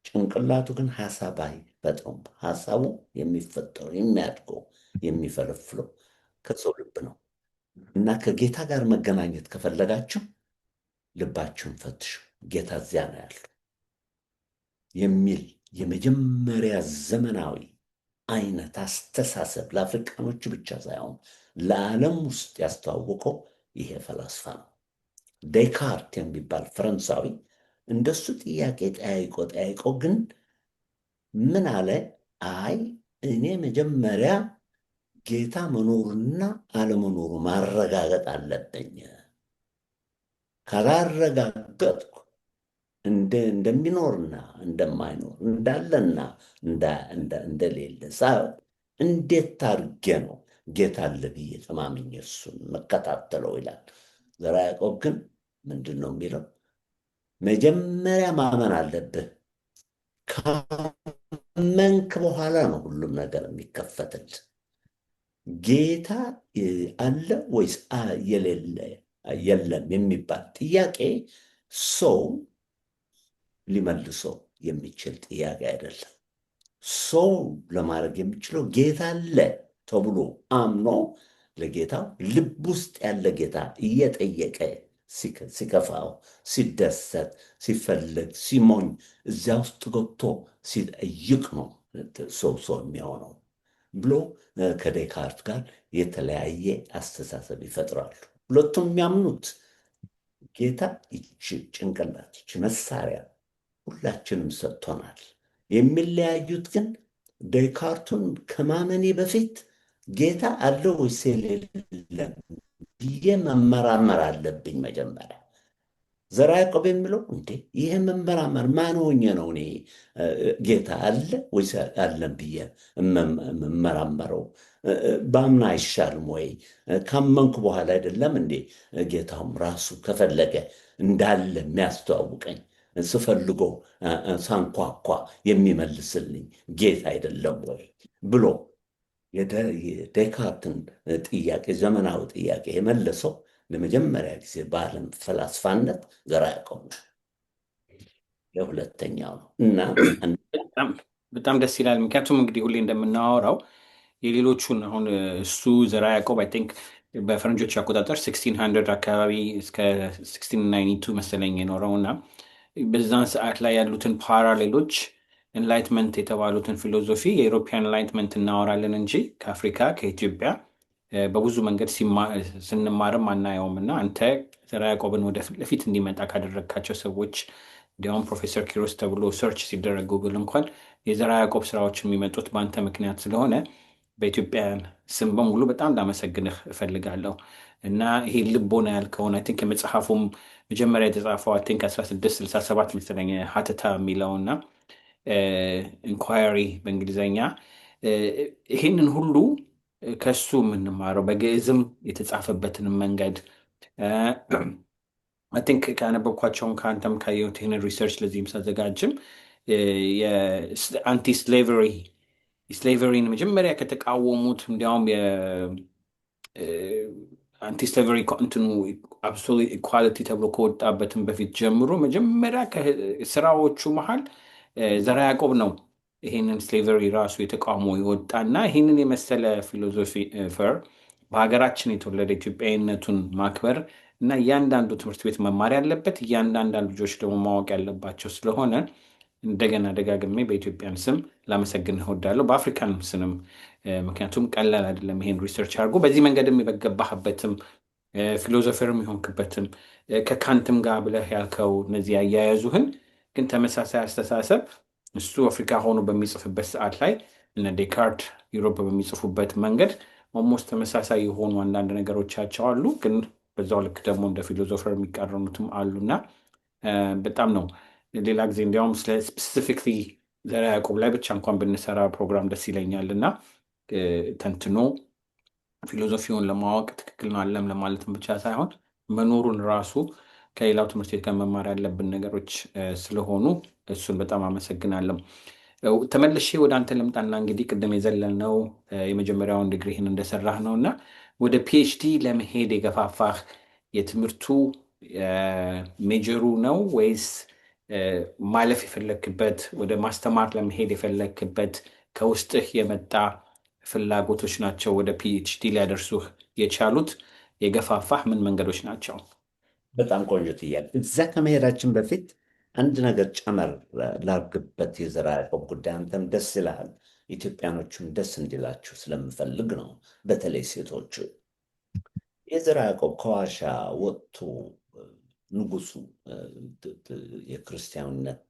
ጭንቅላቱ ግን ሀሳብ አይፈጥሩም። ሀሳቡ የሚፈጠረው የሚያድገው የሚፈለፍለው ከሰው ልብ ነው እና ከጌታ ጋር መገናኘት ከፈለጋችሁ ልባችሁን ፈትሹ፣ ጌታ እዚያ ነው ያለው የሚል የመጀመሪያ ዘመናዊ አይነት አስተሳሰብ ለአፍሪካኖች ብቻ ሳይሆን ለዓለም ውስጥ ያስተዋወቀው ይሄ ፈላስፋ ነው። ዴካርት የሚባል ፈረንሳዊ እንደሱ ጥያቄ ጠያይቆ ግን ምን አለ? አይ እኔ መጀመሪያ ጌታ መኖሩና አለመኖሩ ማረጋገጥ አለብኝ። ካላረጋገጥኩ እንደሚኖርና እንደማይኖር እንዳለና እንደሌለ ሳይሆን እንዴት አድርጌ ነው ጌታ አለ ብዬ ተማምኜ እሱን መከታተለው ይላል። ዘርዓ ያዕቆብ ግን ምንድን ነው የሚለው? መጀመሪያ ማመን አለብህ። ካመንክ በኋላ ነው ሁሉም ነገር የሚከፈትል። ጌታ አለ ወይስ የለም የሚባል ጥያቄ ሰው ሊመልሰው የሚችል ጥያቄ አይደለም። ሰው ለማድረግ የሚችለው ጌታ አለ ተብሎ አምኖ ለጌታው ልብ ውስጥ ያለ ጌታ እየጠየቀ ሲከፋው፣ ሲደሰት፣ ሲፈልግ፣ ሲሞኝ እዚያ ውስጥ ገብቶ ሲጠይቅ ነው ሰው የሚሆነው ብሎ ከዴካርት ጋር የተለያየ አስተሳሰብ ይፈጥራሉ። ሁለቱም የሚያምኑት ጌታ ይቺ ጭንቅላት ይቺ መሳሪያ ሁላችንም ሰጥቶናል። የሚለያዩት ግን ዴካርቱን ከማመኔ በፊት ጌታ አለ ወይስ የለም ብዬ መመራመር አለብኝ መጀመሪያ። ዘርዓ ያዕቆብ የሚለው ይህ መመራመር ማን ሆኜ ነው እኔ ጌታ አለ ወይስ አለም ብዬ መመራመረው? በአምና አይሻልም ወይ? ካመንኩ በኋላ አይደለም እንዴ ጌታውም ራሱ ከፈለገ እንዳለ የሚያስተዋውቀኝ ስፈልጎ ሳንኳኳ የሚመልስልኝ ጌታ አይደለም ወይ ብሎ የዴካርትን ጥያቄ ዘመናዊ ጥያቄ የመለሰው ለመጀመሪያ ጊዜ በዓለም ፈላስፋነት ዘርዓ ያዕቆብ ነው። ለሁለተኛው ነው እና በጣም በጣም ደስ ይላል። ምክንያቱም እንግዲህ ሁሌ እንደምናወራው የሌሎቹን አሁን እሱ ዘርዓ ያዕቆብ አይ ቲንክ በፈረንጆች አቆጣጠር 1600 አካባቢ እስከ 1692 መሰለኝ የኖረው እና በዛን ሰዓት ላይ ያሉትን ፓራሌሎች ኤንላይትመንት የተባሉትን ፊሎዞፊ የኢሮፒያን ኤንላይትመንት እናወራለን እንጂ ከአፍሪካ ከኢትዮጵያ በብዙ መንገድ ስንማርም አናየውም እና አንተ ዘርዓ ያዕቆብን ወደ ፊት ለፊት እንዲመጣ ካደረግካቸው ሰዎች እንዲያውም ፕሮፌሰር ኪሮስ ተብሎ ሰርች ሲደረግ ጉግል እንኳን የዘርዓ ያዕቆብ ስራዎች የሚመጡት በአንተ ምክንያት ስለሆነ በኢትዮጵያን ስም በሙሉ በጣም ላመሰግንህ እፈልጋለሁ። እና ይሄ ልቦና ያልከውን አይ ቲንክ የመጽሐፉም መጀመሪያ የተጻፈው አይ ቲንክ 1667 መሰለኝ ሀተታ የሚለው እና ኢንኳሪ በእንግሊዝኛ ይህንን ሁሉ ከሱ የምንማረው በግዕዝም የተጻፈበትን መንገድ አይ ቲንክ ካነበብኳቸውም ከአንተም ካየሁት ይህንን ሪሰርች ለዚህም ሳዘጋጅም የአንቲ ስሌቨሪን መጀመሪያ ከተቃወሙት እንዲያውም አንቲ ስሌቨሪ እንትኑ አብሶሉት ኢኳሊቲ ተብሎ ከወጣበትም በፊት ጀምሮ መጀመሪያ ስራዎቹ መሀል ዘርዓ ያዕቆብ ነው ይህንን ስሌቨሪ ራሱ የተቃውሞ የወጣና ይህንን የመሰለ ፊሎዞፈር በሀገራችን የተወለደ ኢትዮጵያዊነቱን ማክበር እና እያንዳንዱ ትምህርት ቤት መማር ያለበት እያንዳንዱ ልጆች ደግሞ ማወቅ ያለባቸው ስለሆነ እንደገና ደጋግሜ በኢትዮጵያን ስም ላመሰግን እወዳለሁ፣ በአፍሪካን ስንም። ምክንያቱም ቀላል አይደለም ይሄን ሪሰርች አድርጎ በዚህ መንገድም የገባህበትም ፊሎዞፈርም የሆንክበትም ከካንትም ጋር ብለህ ያልከው እነዚህ አያያዙህን ግን ተመሳሳይ አስተሳሰብ እሱ አፍሪካ ሆኖ በሚጽፍበት ሰዓት ላይ እነ ዴካርት ዩሮፕ በሚጽፉበት መንገድ ኦልሞስት ተመሳሳይ የሆኑ አንዳንድ ነገሮቻቸው አሉ፣ ግን በዛው ልክ ደግሞ እንደ ፊሎዞፈር የሚቃረኑትም አሉና በጣም ነው። ሌላ ጊዜ እንዲያውም ስለ ስፔሲፊክሊ ዘርዓ ያዕቆብ ላይ ብቻ እንኳን ብንሰራ ፕሮግራም ደስ ይለኛል እና ተንትኖ ፊሎዞፊውን ለማወቅ ትክክል ነው አለም ለማለትም ብቻ ሳይሆን መኖሩን ራሱ ከሌላው ትምህርት ቤት ጋር መማር ያለብን ነገሮች ስለሆኑ እሱን በጣም አመሰግናለሁ። ተመልሼ ወደ አንተ ልምጣና እንግዲህ ቅድም የዘለልነው የመጀመሪያውን ዲግሪህን እንደሰራህ ነው እና ወደ ፒኤችዲ ለመሄድ የገፋፋህ የትምህርቱ ሜጀሩ ነው ወይስ ማለፍ የፈለክበት ወደ ማስተማር ለመሄድ የፈለክበት ከውስጥህ የመጣ ፍላጎቶች ናቸው ወደ ፒኤችዲ ሊያደርሱህ የቻሉት? የገፋፋህ ምን መንገዶች ናቸው? በጣም ቆንጆ ጥያቄ። እዛ ከመሄዳችን በፊት አንድ ነገር ጨመር ላርግበት። የዘርዓ ያዕቆብ ጉዳይ አንተም ደስ ይልሃል፣ ኢትዮጵያኖቹም ደስ እንዲላችሁ ስለምፈልግ ነው። በተለይ ሴቶቹ የዘርዓ ያዕቆብ ከዋሻ ወጥቶ ንጉሱ የክርስቲያንነት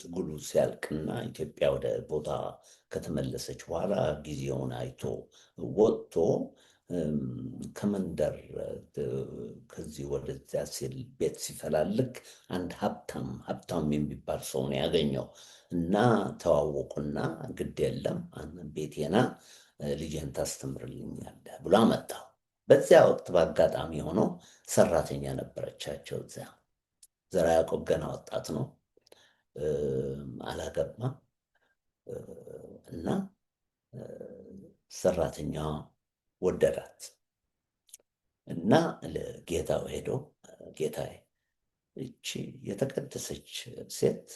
ትግሉ ሲያልቅና ኢትዮጵያ ወደ ቦታ ከተመለሰች በኋላ ጊዜውን አይቶ ወጥቶ ከመንደር ከዚህ ወደዚያ ሲል ቤት ሲፈላልግ አንድ ሀብታም የሚባል ሰው ነው ያገኘው እና ተዋወቁና ግድ የለም ቤቴና ልጅህን ታስተምርልኛለህ ብሎ አመጣው። በዚያ ወቅት በአጋጣሚ ሆኖ ሰራተኛ ነበረቻቸው እዚያ። ዘርዓ ያዕቆብ ገና ወጣት ነው፣ አላገባም እና ሰራተኛ ወደዳት እና ለጌታው ሄዶ ጌታዬ እቺ የተቀደሰች ሴት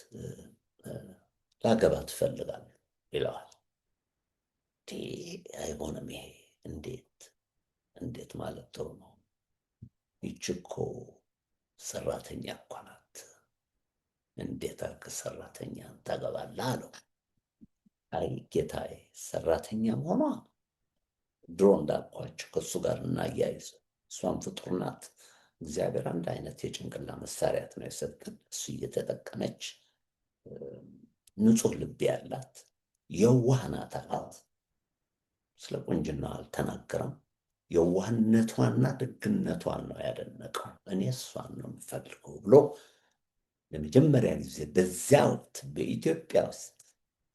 ላገባ ትፈልጋለሁ ይለዋል። አይሆንም፣ ይሄ እንዴት ማለት ጥሩ ነው፣ ይች እኮ ሰራተኛ እኮ ናት፣ እንዴት አድርገህ ሰራተኛ ታገባለህ አለው። አይ ጌታዬ ሰራተኛ መሆኗ ድሮ እንዳልኳቸው ከእሱ ጋር እናያይዘ፣ እሷም ፍጡር ናት። እግዚአብሔር አንድ አይነት የጭንቅላ መሳሪያት ነው የሰጠን። እሱ እየተጠቀመች ንጹህ ልብ ያላት የዋህ ናት አላት። ስለ ቁንጅናዋ አልተናገረም። የዋህነቷና ደግነቷን ነው ያደነቀው። እኔ እሷን ነው የምፈልገው ብሎ ለመጀመሪያ ጊዜ በዚያ ወቅት በኢትዮጵያ ውስጥ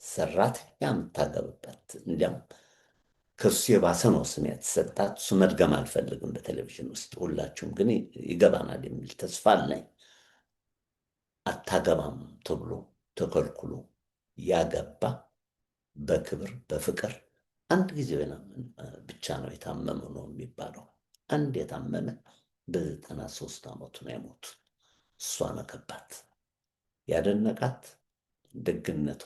ሰራተኛ የምታገብበት እንዲያም ከሱ የባሰ ነው ስም የተሰጣት። እሱ መድገም አልፈልግም በቴሌቪዥን ውስጥ፣ ሁላችሁም ግን ይገባናል የሚል ተስፋ አለኝ። አታገባም ተብሎ ተከልክሎ ያገባ በክብር በፍቅር አንድ ጊዜ ብቻ ነው የታመመ ነው የሚባለው። አንድ የታመመ በ93 ዓመቱ ነው የሞቱት። እሷ ነከባት። ያደነቃት ደግነቷ፣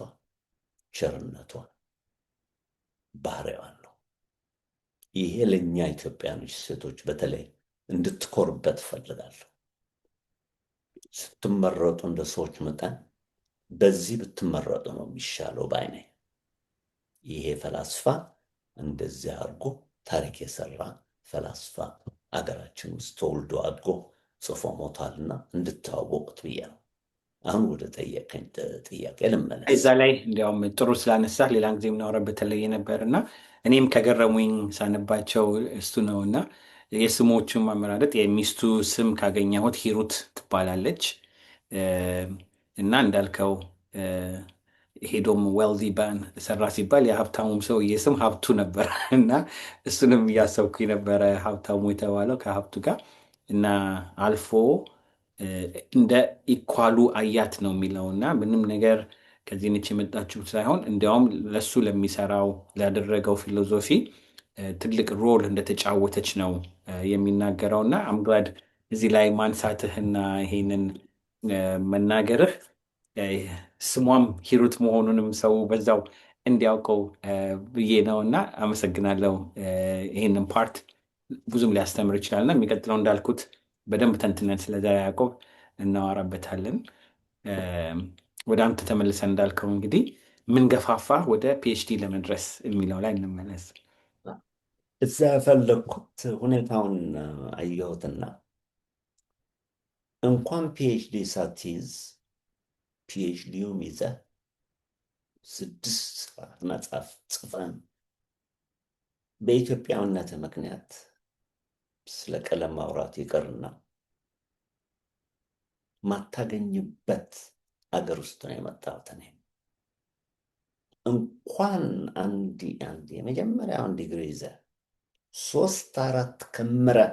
ቸርነቷ፣ ባህሪዋን ነው። ይሄ ለእኛ ኢትዮጵያኖች ሴቶች በተለይ እንድትኮርበት እፈልጋለሁ። ስትመረጡ እንደ ሰዎች መጠን በዚህ ብትመረጡ ነው የሚሻለው ባይ ነኝ። ይሄ ፈላስፋ እንደዚህ አድርጎ ታሪክ የሰራ ፈላስፋ አገራችን ውስጥ ተወልዶ አድጎ ጽፎ ሞቷልና እንድታወቁት ብዬ ነው። አሁን ወደ ጠየቀኝ ጥያቄ ልመለስ። እዛ ላይ እንዲያውም ጥሩ ስላነሳ ሌላ ጊዜ የምናወራበት በተለየ ነበር እና እኔም ከገረሙኝ ሳነባቸው እሱ ነው እና የስሞቹን ማመራረጥ የሚስቱ ስም ካገኘሁት ሂሩት ትባላለች እና እንዳልከው ሄዶም ዌልዚ ባን ሰራ ሲባል የሀብታሙም ሰውዬ ስም ሀብቱ ነበር እና እሱንም እያሰብኩኝ ነበረ ሀብታሙ የተባለው ከሀብቱ ጋር እና አልፎ እንደ ኢኳሉ አያት ነው የሚለው እና ምንም ነገር ከዚህ ነች የመጣችው ሳይሆን እንዲያውም ለሱ ለሚሰራው ላደረገው ፊሎዞፊ ትልቅ ሮል እንደተጫወተች ነው የሚናገረው እና አምግላድ እዚህ ላይ ማንሳትህና ይሄንን መናገርህ ስሟም ሂሩት መሆኑንም ሰው በዛው እንዲያውቀው ብዬ ነው እና አመሰግናለሁ። ይህንን ፓርት ብዙም ሊያስተምር ይችላልና የሚቀጥለው እንዳልኩት በደንብ ተንትነን ስለዛ ያዕቆብ እናወራበታለን። ወደ አንተ ተመልሰን እንዳልከው እንግዲህ ምን ገፋፋ ወደ ፒኤችዲ ለመድረስ የሚለው ላይ እንመለስ። እዛ የፈለግኩት ሁኔታውን አየሁትና እንኳን ፒኤችዲ ሳትይዝ ፒኤችዲውም ይዘህ 6 መጽሐፍ ጽፈን በኢትዮጵያዊነት ምክንያት ስለ ቀለም ማውራት ይቀርና ማታገኝበት አገር ውስጥ ነው የመጣሁት። እኔ እንኳን አንድ የመጀመሪያውን ዲግሪ ይዘህ 3-4 ከምረህ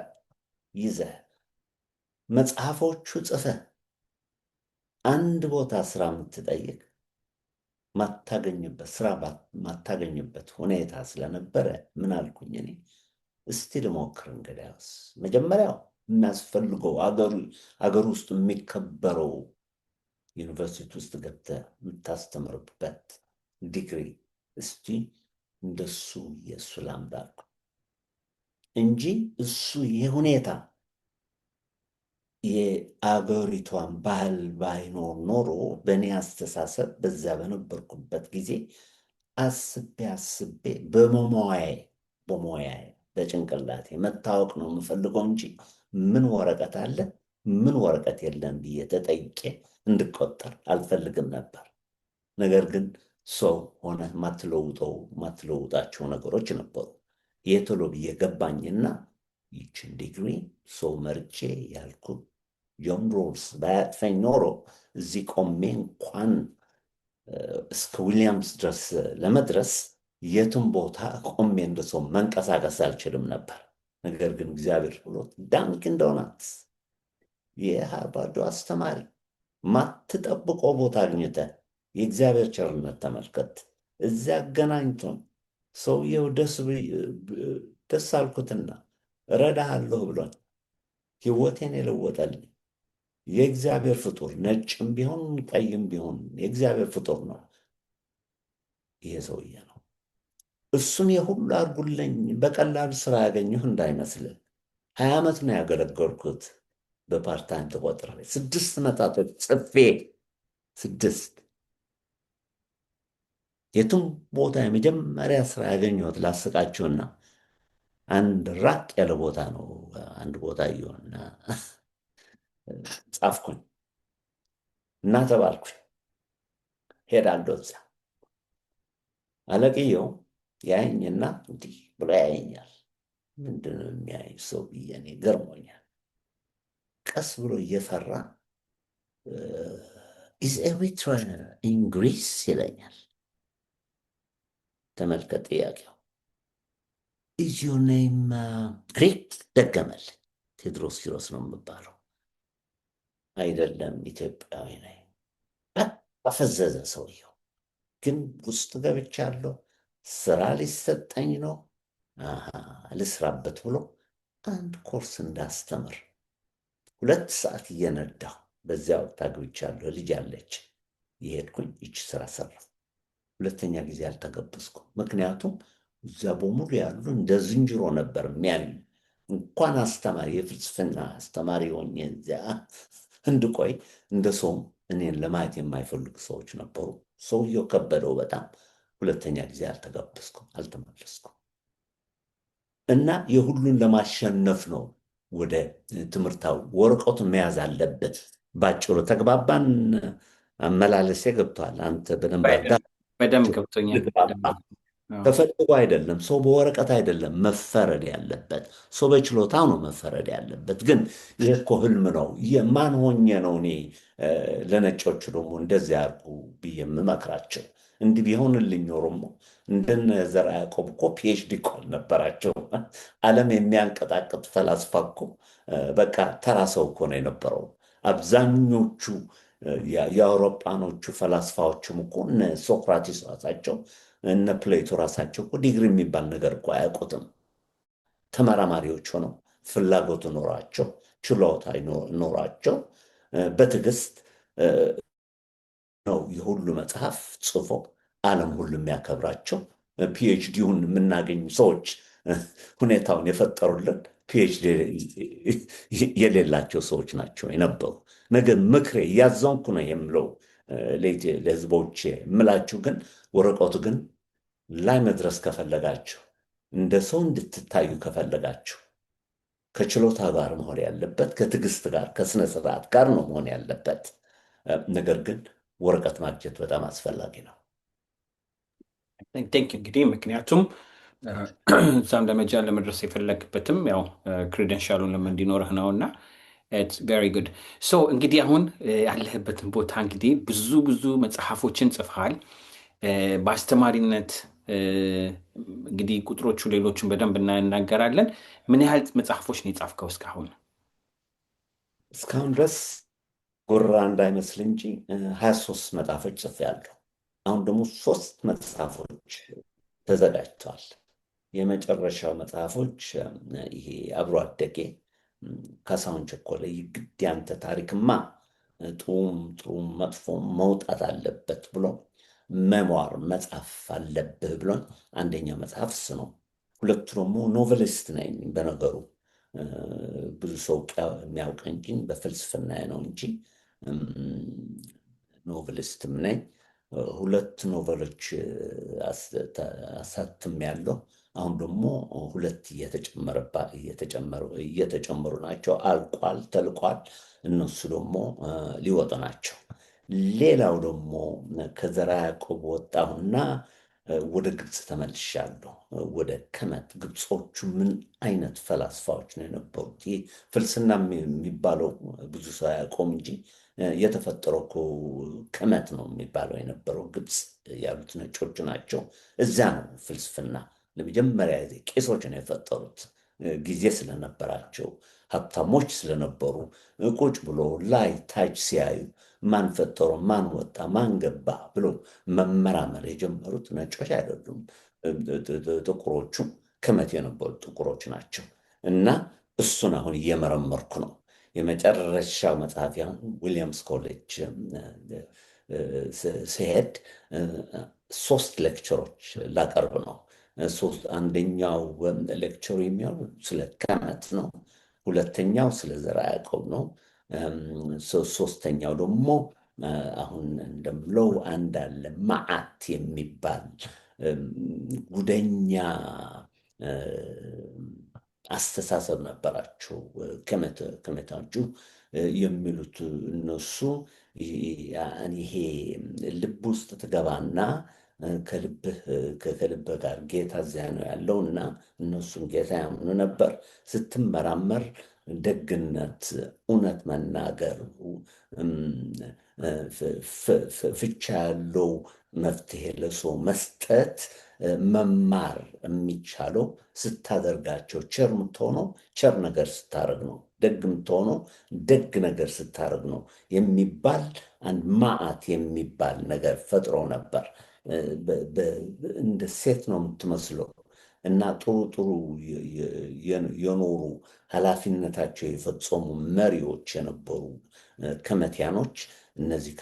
ይዘህ መጽሐፎቹ ጽፈህ አንድ ቦታ ስራ የምትጠይቅ ማታገኝበት ሁኔታ ስለነበረ ምን አልኩኝ እኔ እስቲ ልሞክር። እንግዲያውስ መጀመሪያው የሚያስፈልገው አገር ውስጥ የሚከበረው ዩኒቨርሲቲ ውስጥ ገብተህ የምታስተምርበት ዲግሪ እስቲ እንደሱ የእሱ ላምጣ እንጂ እሱ የሁኔታ የአገሪቷን ባህል ባይኖር ኖሮ በእኔ አስተሳሰብ በዛ በነበርኩበት ጊዜ አስቤ በሞያዬ በጭንቅላቴ መታወቅ ነው የምፈልገው እንጂ ምን ወረቀት አለ ምን ወረቀት የለም ብዬ ተጠይቄ እንድቆጠር አልፈልግም ነበር። ነገር ግን ሰው ሆነ ማትለውጣቸው ነገሮች ነበሩ። የቶሎ ብዬ ገባኝና ይችን ዲግሪ ሰው መርጬ ያልኩት ጆን ሮልስ ባያጥፈኝ ኖሮ እዚህ ቆሜ እንኳን እስከ ዊሊያምስ ድረስ ለመድረስ የትም ቦታ ቆሜ እንደሰው መንቀሳቀስ አልችልም ነበር። ነገር ግን እግዚአብሔር ብሎት ዳንኪን ዶናትስ የሃርቫርዱ አስተማሪ ማትጠብቀው ቦታ አግኝተህ የእግዚአብሔር ቸርነት ተመልከት። እዚያ አገናኝቶን ሰውየው ደስ አልኩትና እረዳሃለሁ ብሎኝ ህይወቴን የለወጠልኝ የእግዚአብሔር ፍጡር፣ ነጭም ቢሆን ቀይም ቢሆን የእግዚአብሔር ፍጡር ነው ይሄ ሰውዬ ነው። እሱን የሁሉ አድርጉልኝ በቀላሉ ስራ ያገኘሁ እንዳይመስልህ። 20 ዓመት ነው ያገለገልኩት በፓርታይም ተቆጥሬ 6 መጣቶች ጽፌ 6 የቱም ቦታ የመጀመሪያ ስራ ያገኘሁት ላስቃችሁና አንድ ራቅ ያለ ቦታ ነው። አንድ ቦታ ይሆንና ጻፍኩኝ እና ተባልኩኝ። ሄዳለሁ እዛ አለቅየው ያየኝና እንዲህ ብሎ ያየኛል። ምንድን ነው የሚያይ ሰው ብዬ እኔ ገርሞኛል። ቀስ ብሎ እየፈራ ኢዝ ኤሪትሪያ ኢን ግሪስ ይለኛል። ተመልከት ጥያቄው። ኢዝ ዮር ኔም ግሪክ? ደገመልኝ። ቴዎድሮስ ኪሮስ ነው የምባለው። አይደለም ኢትዮጵያዊ ነኝ። አፈዘዘ ሰውየው። ግን ውስጥ ገብቻለሁ። ስራ ሊሰጠኝ ነው። ልስራበት ብሎ አንድ ኮርስ እንዳስተምር 2 ሰዓት እየነዳሁ በዚያ ወቅት አግብቻለሁ፣ ልጅ አለች። የሄድኩኝ ይቺ ስራ ሰራሁ። ሁለተኛ ጊዜ አልተገበዝኩም። ምክንያቱም እዚያ በሙሉ ያሉ እንደ ዝንጀሮ ነበር የሚያዩ። እንኳን አስተማሪ የፍልስፍና አስተማሪ ሆኜ እዚያ እንድቆይ እንደ ሰውም እኔን ለማየት የማይፈልጉ ሰዎች ነበሩ። ሰውየው ከበደው በጣም። ሁለተኛ ጊዜ አልተጋበዝኩም፣ አልተመለስኩም። እና የሁሉን ለማሸነፍ ነው ወደ ትምህርታዊ ወረቀቱን መያዝ አለበት። ባጭሩ ተግባባን። አመላለሴ ገብቷል። አንተ በደንብ ገብቶኛል። ተፈልጎ አይደለም። ሰው በወረቀት አይደለም መፈረድ ያለበት፣ ሰው በችሎታው ነው መፈረድ ያለበት። ግን ይህ እኮ ህልም ነው። የማን ሆኜ ነው እኔ ለነጮቹ ደግሞ እንደዚህ አድርጉ ብዬ የምመክራቸው? እንዲህ ቢሆንልኝ ኖሮሞ እንደነ ዘርዓ ያዕቆብ እኮ ፒኤችዲ እኮ አልነበራቸው። ዓለም የሚያንቀጣቅጥ ፈላስፋ እኮ በቃ ተራ ሰው እኮ ነው የነበረው። አብዛኞቹ የአውሮፓኖቹ ፈላስፋዎችም እኮ እነ ሶክራቲስ ራሳቸው እነ ፕሌቶ ራሳቸው እኮ ዲግሪ የሚባል ነገር እኮ አያውቁትም። ተመራማሪዎች ሆነው ፍላጎቱ ኖሯቸው ችሎታ ኖሯቸው በትዕግስት ነው የሁሉ መጽሐፍ ጽፎ ዓለም ሁሉ የሚያከብራቸው። ፒኤችዲውን የምናገኙ ሰዎች ሁኔታውን የፈጠሩልን ፒኤችዲ የሌላቸው ሰዎች ናቸው የነበሩ። ነገር ምክሬ እያዘንኩ ነው የምለው ለህዝቦቼ የምላችሁ ግን ወረቀቱ ግን ላይ መድረስ ከፈለጋችሁ፣ እንደ ሰው እንድትታዩ ከፈለጋችሁ ከችሎታ ጋር መሆን ያለበት፣ ከትዕግስት ጋር ከስነ ስርዓት ጋር ነው መሆን ያለበት። ነገር ግን ወረቀት ማግኘት በጣም አስፈላጊ ነው። እንግዲህ ምክንያቱም እዛም ደረጃ ለመድረስ የፈለግበትም ያው ክሬደንሻሉን እንዲኖርህ ነው እና ቬሪ ጉድ። ሶ እንግዲህ አሁን ያለህበትን ቦታ እንግዲህ ብዙ መጽሐፎችን ጽፈሃል በአስተማሪነት እንግዲህ ቁጥሮቹ ሌሎቹን በደንብ እናገራለን። ምን ያህል መጽሐፎች ነው የጻፍከው እስካሁን? እስካሁን ድረስ ጉራ እንዳይመስል እንጂ 23 መጽሐፎች ጽፌያለሁ። አሁን ደግሞ 3 መጽሐፎች ተዘጋጅተዋል። የመጨረሻው መጽሐፎች ይሄ አብሮ አደጌ ካሳሁን ቸኮለ የግድ ያንተ ታሪክማ ጥሩም መጥፎም መውጣት አለበት ብሎ መሟር መጽሐፍ አለብህ ብሎን አንደኛው መጽሐፍ እሱ ነው። ሁለቱ ደግሞ ኖቨሊስት ነኝ። በነገሩ ብዙ ሰው የሚያውቀኝ ግን በፍልስፍና ነው እንጂ ኖቨሊስትም ነኝ። 2 ኖቨሎች አሳትም ያለው አሁን ደግሞ 2 እየተጨመሩ ናቸው። አልቋል፣ ተልቋል። እነሱ ደግሞ ሊወጡ ናቸው። ሌላው ደግሞ ከዘርዓ ያዕቆብ ወጣሁና ወደ ግብፅ ተመልሻለሁ። ወደ ከመት። ግብጾቹ ምን አይነት ፈላስፋዎች ነው የነበሩት? ይህ ፍልስና የሚባለው ብዙ ሰው አያውቀውም እንጂ የተፈጠረው እኮ ከመት ነው የሚባለው የነበረው። ግብፅ ያሉት ነጮቹ ናቸው። እዚያ ነው ፍልስፍና ለመጀመሪያ ጊዜ ቄሶች ነው የፈጠሩት። ጊዜ ስለነበራቸው ሀብታሞች ስለነበሩ ቁጭ ብሎ ላይ ታች ሲያዩ ማን ፈጠሮ፣ ማን ወጣ፣ ማን ገባ ብሎ መመራመር የጀመሩት ነጮች አይደሉም። ጥቁሮቹ ከመት የነበሩት ጥቁሮች ናቸው። እና እሱን አሁን እየመረመርኩ ነው። የመጨረሻው መጽሐፍ አሁን ዊሊያምስ ኮሌጅ ሲሄድ 3 ሌክቸሮች ላቀርብ ነው። አንደኛው ሌክቸር የሚሆን ስለ ከመት ነው። ሁለተኛው ስለ ዘርዓ ያዕቆብ ነው። ሶስተኛው ደግሞ አሁን እንደምለው አንድ አለ መዓት የሚባል ጉደኛ አስተሳሰብ ነበራቸው ከመታዎቹ የሚሉት እነሱ። ይሄ ልብ ውስጥ ትገባና ከልብህ ጋር ጌታ እዚያ ነው ያለው እና እነሱም ጌታ ያምኑ ነበር። ስትመራመር ደግነት፣ እውነት መናገር፣ ፍቻ ያለው መፍትሄ ለሰው መስጠት መማር የሚቻለው ስታደርጋቸው፣ ቸር የምትሆነው ቸር ነገር ስታደርግ ነው፣ ደግ የምትሆነው ደግ ነገር ስታደርግ ነው የሚባል አንድ መዓት የሚባል ነገር ፈጥሮ ነበር። እንደ ሴት ነው የምትመስለው። እና ጥሩ ጥሩ የኖሩ ኃላፊነታቸው የፈጸሙ መሪዎች የነበሩ ከመቲያኖች እነዚህ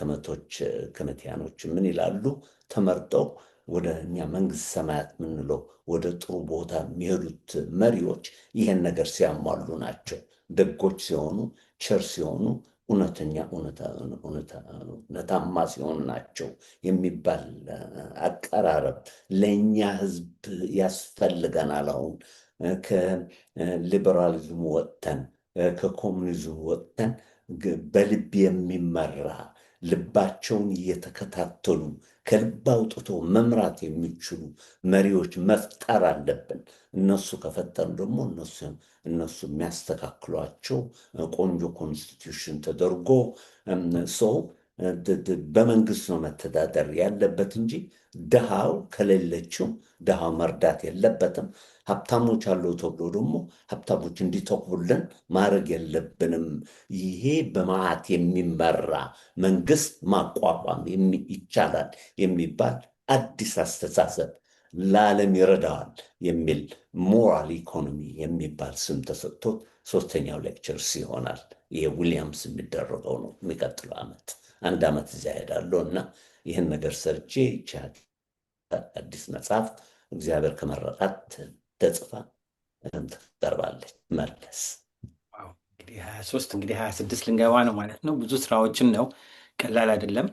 ከመቲያኖች ምን ይላሉ? ተመርጠው ወደ እኛ መንግስት ሰማያት የምንለው ወደ ጥሩ ቦታ የሚሄዱት መሪዎች ይህን ነገር ሲያሟሉ ናቸው። ደጎች ሲሆኑ፣ ቸር ሲሆኑ፣ እውነታማ ሲሆኑ ናቸው የሚባል አቀራረብ ለእኛ ህዝብ ያስፈልገናል። አሁን ከሊበራሊዝሙ ወጥተን ከኮሙኒዝሙ ወጥተን በልብ የሚመራ ልባቸውን እየተከታተሉ ከልብ አውጥቶ መምራት የሚችሉ መሪዎች መፍጠር አለብን። እነሱ ከፈጠሩ ደግሞ እነሱ የሚያስተካክሏቸው ቆንጆ ኮንስቲትዩሽን ተደርጎ ሰው በመንግስት ነው መተዳደር ያለበት እንጂ ድሃው ከሌለችው ድሃው መርዳት የለበትም። ሀብታሞች አለው ተብሎ ደግሞ ሀብታሞች እንዲተኩልን ማድረግ የለብንም። ይሄ በመዓት የሚመራ መንግስት ማቋቋም ይቻላል የሚባል አዲስ አስተሳሰብ ለዓለም ይረዳዋል የሚል ሞራል ኢኮኖሚ የሚባል ስም ተሰጥቶት 3ኛው ሌክቸርስ ይሆናል። ይሄ ዊሊያምስ የሚደረገው ነው። የሚቀጥለው ዓመት 1 ዓመት እዚያ ሄዳለሁ እና ይህን ነገር ሰርቼ ይቻል አዲስ መጽሐፍ እግዚአብሔር ከመረጣት ተጽፋ ትቀርባለች። መለስ እንግዲህ 23 እንግዲህ 26 ልንገባ ነው ማለት ነው። ብዙ ስራዎችን ነው፣ ቀላል አይደለም።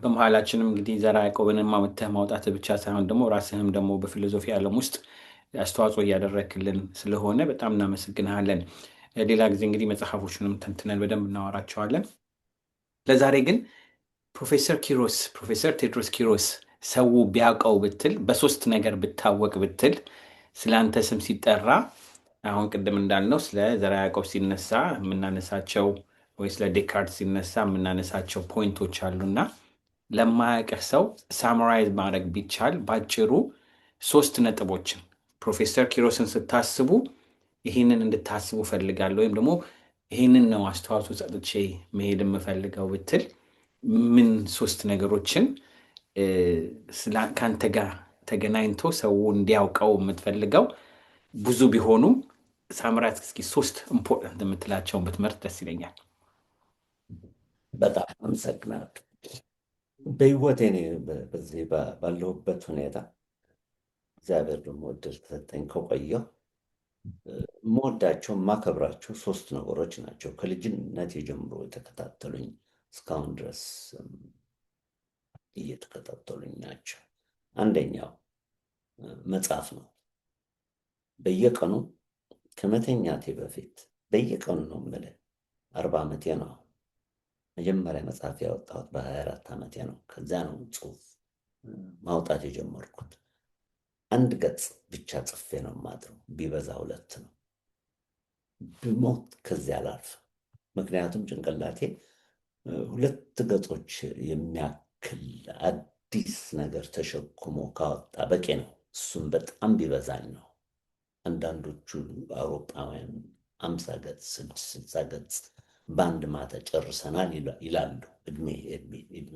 በመሀላችንም እንግዲህ ዘርዓ ያዕቆብን ማውጣት ማውጣት ብቻ ሳይሆን ደግሞ ራስህም ደግሞ በፊሎዞፊ ዓለም ውስጥ አስተዋጽኦ እያደረክልን ስለሆነ በጣም እናመሰግንሃለን። ሌላ ጊዜ እንግዲህ መጽሐፎቹንም ተንትነን በደንብ እናወራቸዋለን። ለዛሬ ግን ፕሮፌሰር ቴዎድሮስ ኪሮስ ሰው ቢያውቀው ብትል፣ በሶስት ነገር ብታወቅ ብትል፣ ስለ አንተ ስም ሲጠራ አሁን ቅድም እንዳልነው ስለ ዘርዓ ያዕቆብ ሲነሳ የምናነሳቸው ወይ ስለ ዴካርት ሲነሳ የምናነሳቸው ፖይንቶች አሉና ለማያውቅህ ሰው ሳምራይዝ ማድረግ ቢቻል ባጭሩ 3 ነጥቦችን ፕሮፌሰር ኪሮስን ስታስቡ ይህንን እንድታስቡ ፈልጋለሁ ወይም ደግሞ ይህንን ነው አስተዋጽኦ ሰጥቼ መሄድ የምፈልገው ብትል ምን 3 ነገሮችን ከአንተ ጋር ተገናኝቶ ሰው እንዲያውቀው የምትፈልገው? ብዙ ቢሆኑም ሳምራት እስኪ 3 ኢምፖርታንት የምትላቸውን ብትመርጥ ደስ ይለኛል። በጣም አመሰግናለሁ። በህይወቴ እኔ በዚህ ባለሁበት ሁኔታ እግዚአብሔር ደግሞ እድል ተሰጠኝ ከቆየሁ የምወዳቸው የማከብራቸው 3 ነገሮች ናቸው። ከልጅነት ጀምሮ የተከታተሉኝ እስካሁን ድረስ እየተከታተሉኝ ናቸው። አንደኛው መጽሐፍ ነው። በየቀኑ ከመተኛቴ በፊት በየቀኑ ነው የምልህ። 40 ዓመቴ ነው። መጀመሪያ መጽሐፍ ያወጣሁት በ24 ዓመቴ ነው። ከዚያ ነው ጽሁፍ ማውጣት የጀመርኩት። 1 ገጽ ብቻ ጽፌ ነው የማድረው። ቢበዛ 2 ነው። ብሞት ከዚያ አላልፍም። ምክንያቱም ጭንቅላቴ 2 ገጾች የሚያክል አዲስ ነገር ተሸክሞ ካወጣ በቂ ነው። እሱም በጣም ቢበዛኝ ነው። አንዳንዶቹ አውሮፓውያን 50 ገጽ 60 ገጽ በአንድ ማታ ጨርሰናል ይላሉ። እድሜ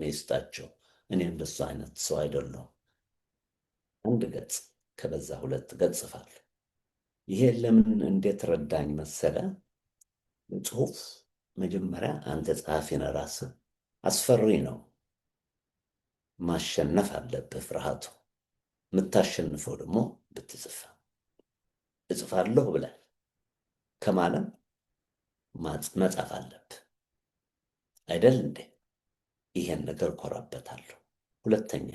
ይስጣቸው። እኔ እንደሱ አይነት ሰው አይደለሁም። 1 ገጽ ከበዛ 2 ገጽ ጽፋለሁ። ይሄ ለምን እንዴት ረዳኝ መሰለ? ጽሁፍ መጀመሪያ አንተ ጸሐፊ ነህ ራስህ። አስፈሪ ነው። ማሸነፍ አለብህ ፍርሃቱ። የምታሸንፈው ደግሞ ብትጽፍ። እጽፋለሁ ብለህ ከማለም መጻፍ አለብህ አይደል እንዴ? ይሄን ነገር ኮራበታለሁ። ሁለተኛ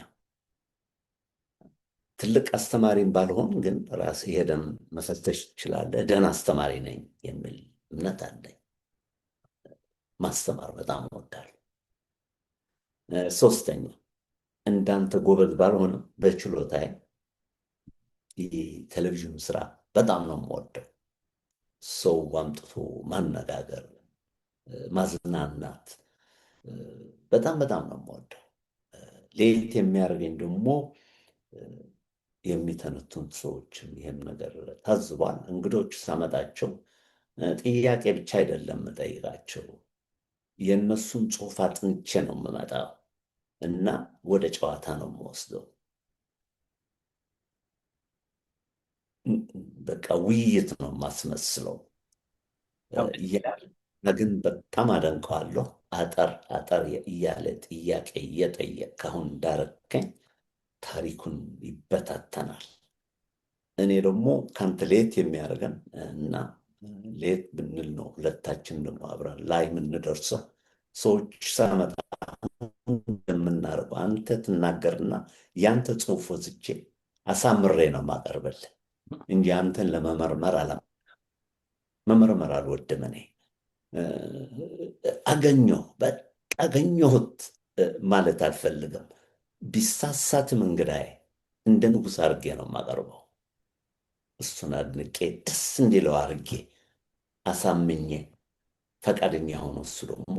ትልቅ አስተማሪም ባልሆን ግን ራስህ ሄደን መፈተሽ ትችላለህ። ደህና አስተማሪ ነኝ የሚል እምነት አለኝ። ማስተማር በጣም እወዳለሁ። 3ኛ እንዳንተ ጎበዝ ባልሆንም በችሎታዬ የቴሌቪዥን ስራ በጣም ነው የምወደው። ሰው አምጥቶ ማነጋገር፣ ማዝናናት በጣም በጣም ነው የምወደው። ሌት የሚያደርገኝ ደግሞ የሚተነቱን ሰዎችም ይህም ነገር ታዝቧል። እንግዶች ሳመጣቸው ጥያቄ ብቻ አይደለም የምጠይቃቸው፣ የእነሱን ጽሑፍ አጥንቼ ነው የምመጣው እና ወደ ጨዋታ ነው የምወስደው። በቃ ውይይት ነው የማስመስለው። ያ ግን በጣም አደንቀዋለሁ። አጠር አጠር እያለ ጥያቄ እየጠየቅ አሁን እንዳረከኝ ታሪኩን ይበታተናል። እኔ ደግሞ ከአንተ ሌት የሚያደርገን እና ሌት ብንል ነው ሁለታችን ደግሞ አብረን ላይ የምንደርሰው ሰዎች ሳመጣ የምናደርገው አንተ ትናገርና ያንተ ጽሑፍ ወስጄ አሳምሬ ነው የማቀርብልህ እንጂ አንተን ለመመርመር መመርመር አልወድም። እኔ በቃ አገኘሁት ማለት አልፈልግም። ቢሳሳትም እንግዳዬ እንደ ንጉሥ አድርጌ ነው የማቀርበው። እሱን አድንቄ ደስ እንዲለው አድርጌ አሳምኜ ፈቃደኛ ሆኖ እሱ ደግሞ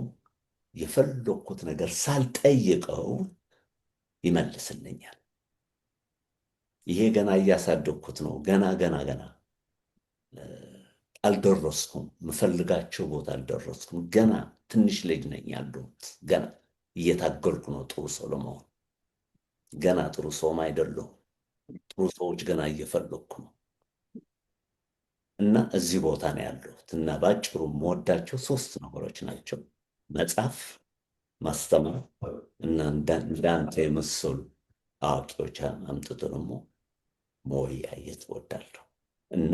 የፈለኩት ነገር ሳልጠይቀው ይመልስልኛል። ይሄ ገና እያሳደግኩት ነው። ገና አልደረስኩም። ምፈልጋቸው ቦታ አልደረስኩም። ገና ትንሽ ልጅ ነኝ ያለሁት። ገና እየታገልኩ ነው ጥሩ ሰው ለመሆን። ገና ጥሩ ሰውም አይደለሁም። ጥሩ ሰዎች ገና እየፈለግኩ ነው እና እዚህ ቦታ ነው ያለሁት እና በአጭሩ የምወዳቸው 3 ነገሮች ናቸው። መጽሐፍ፣ ማስተማር እና እንዳንተ የመሰሉ አዋቂዎች አምጥቶ ደግሞ መወያየት እወዳለሁ እና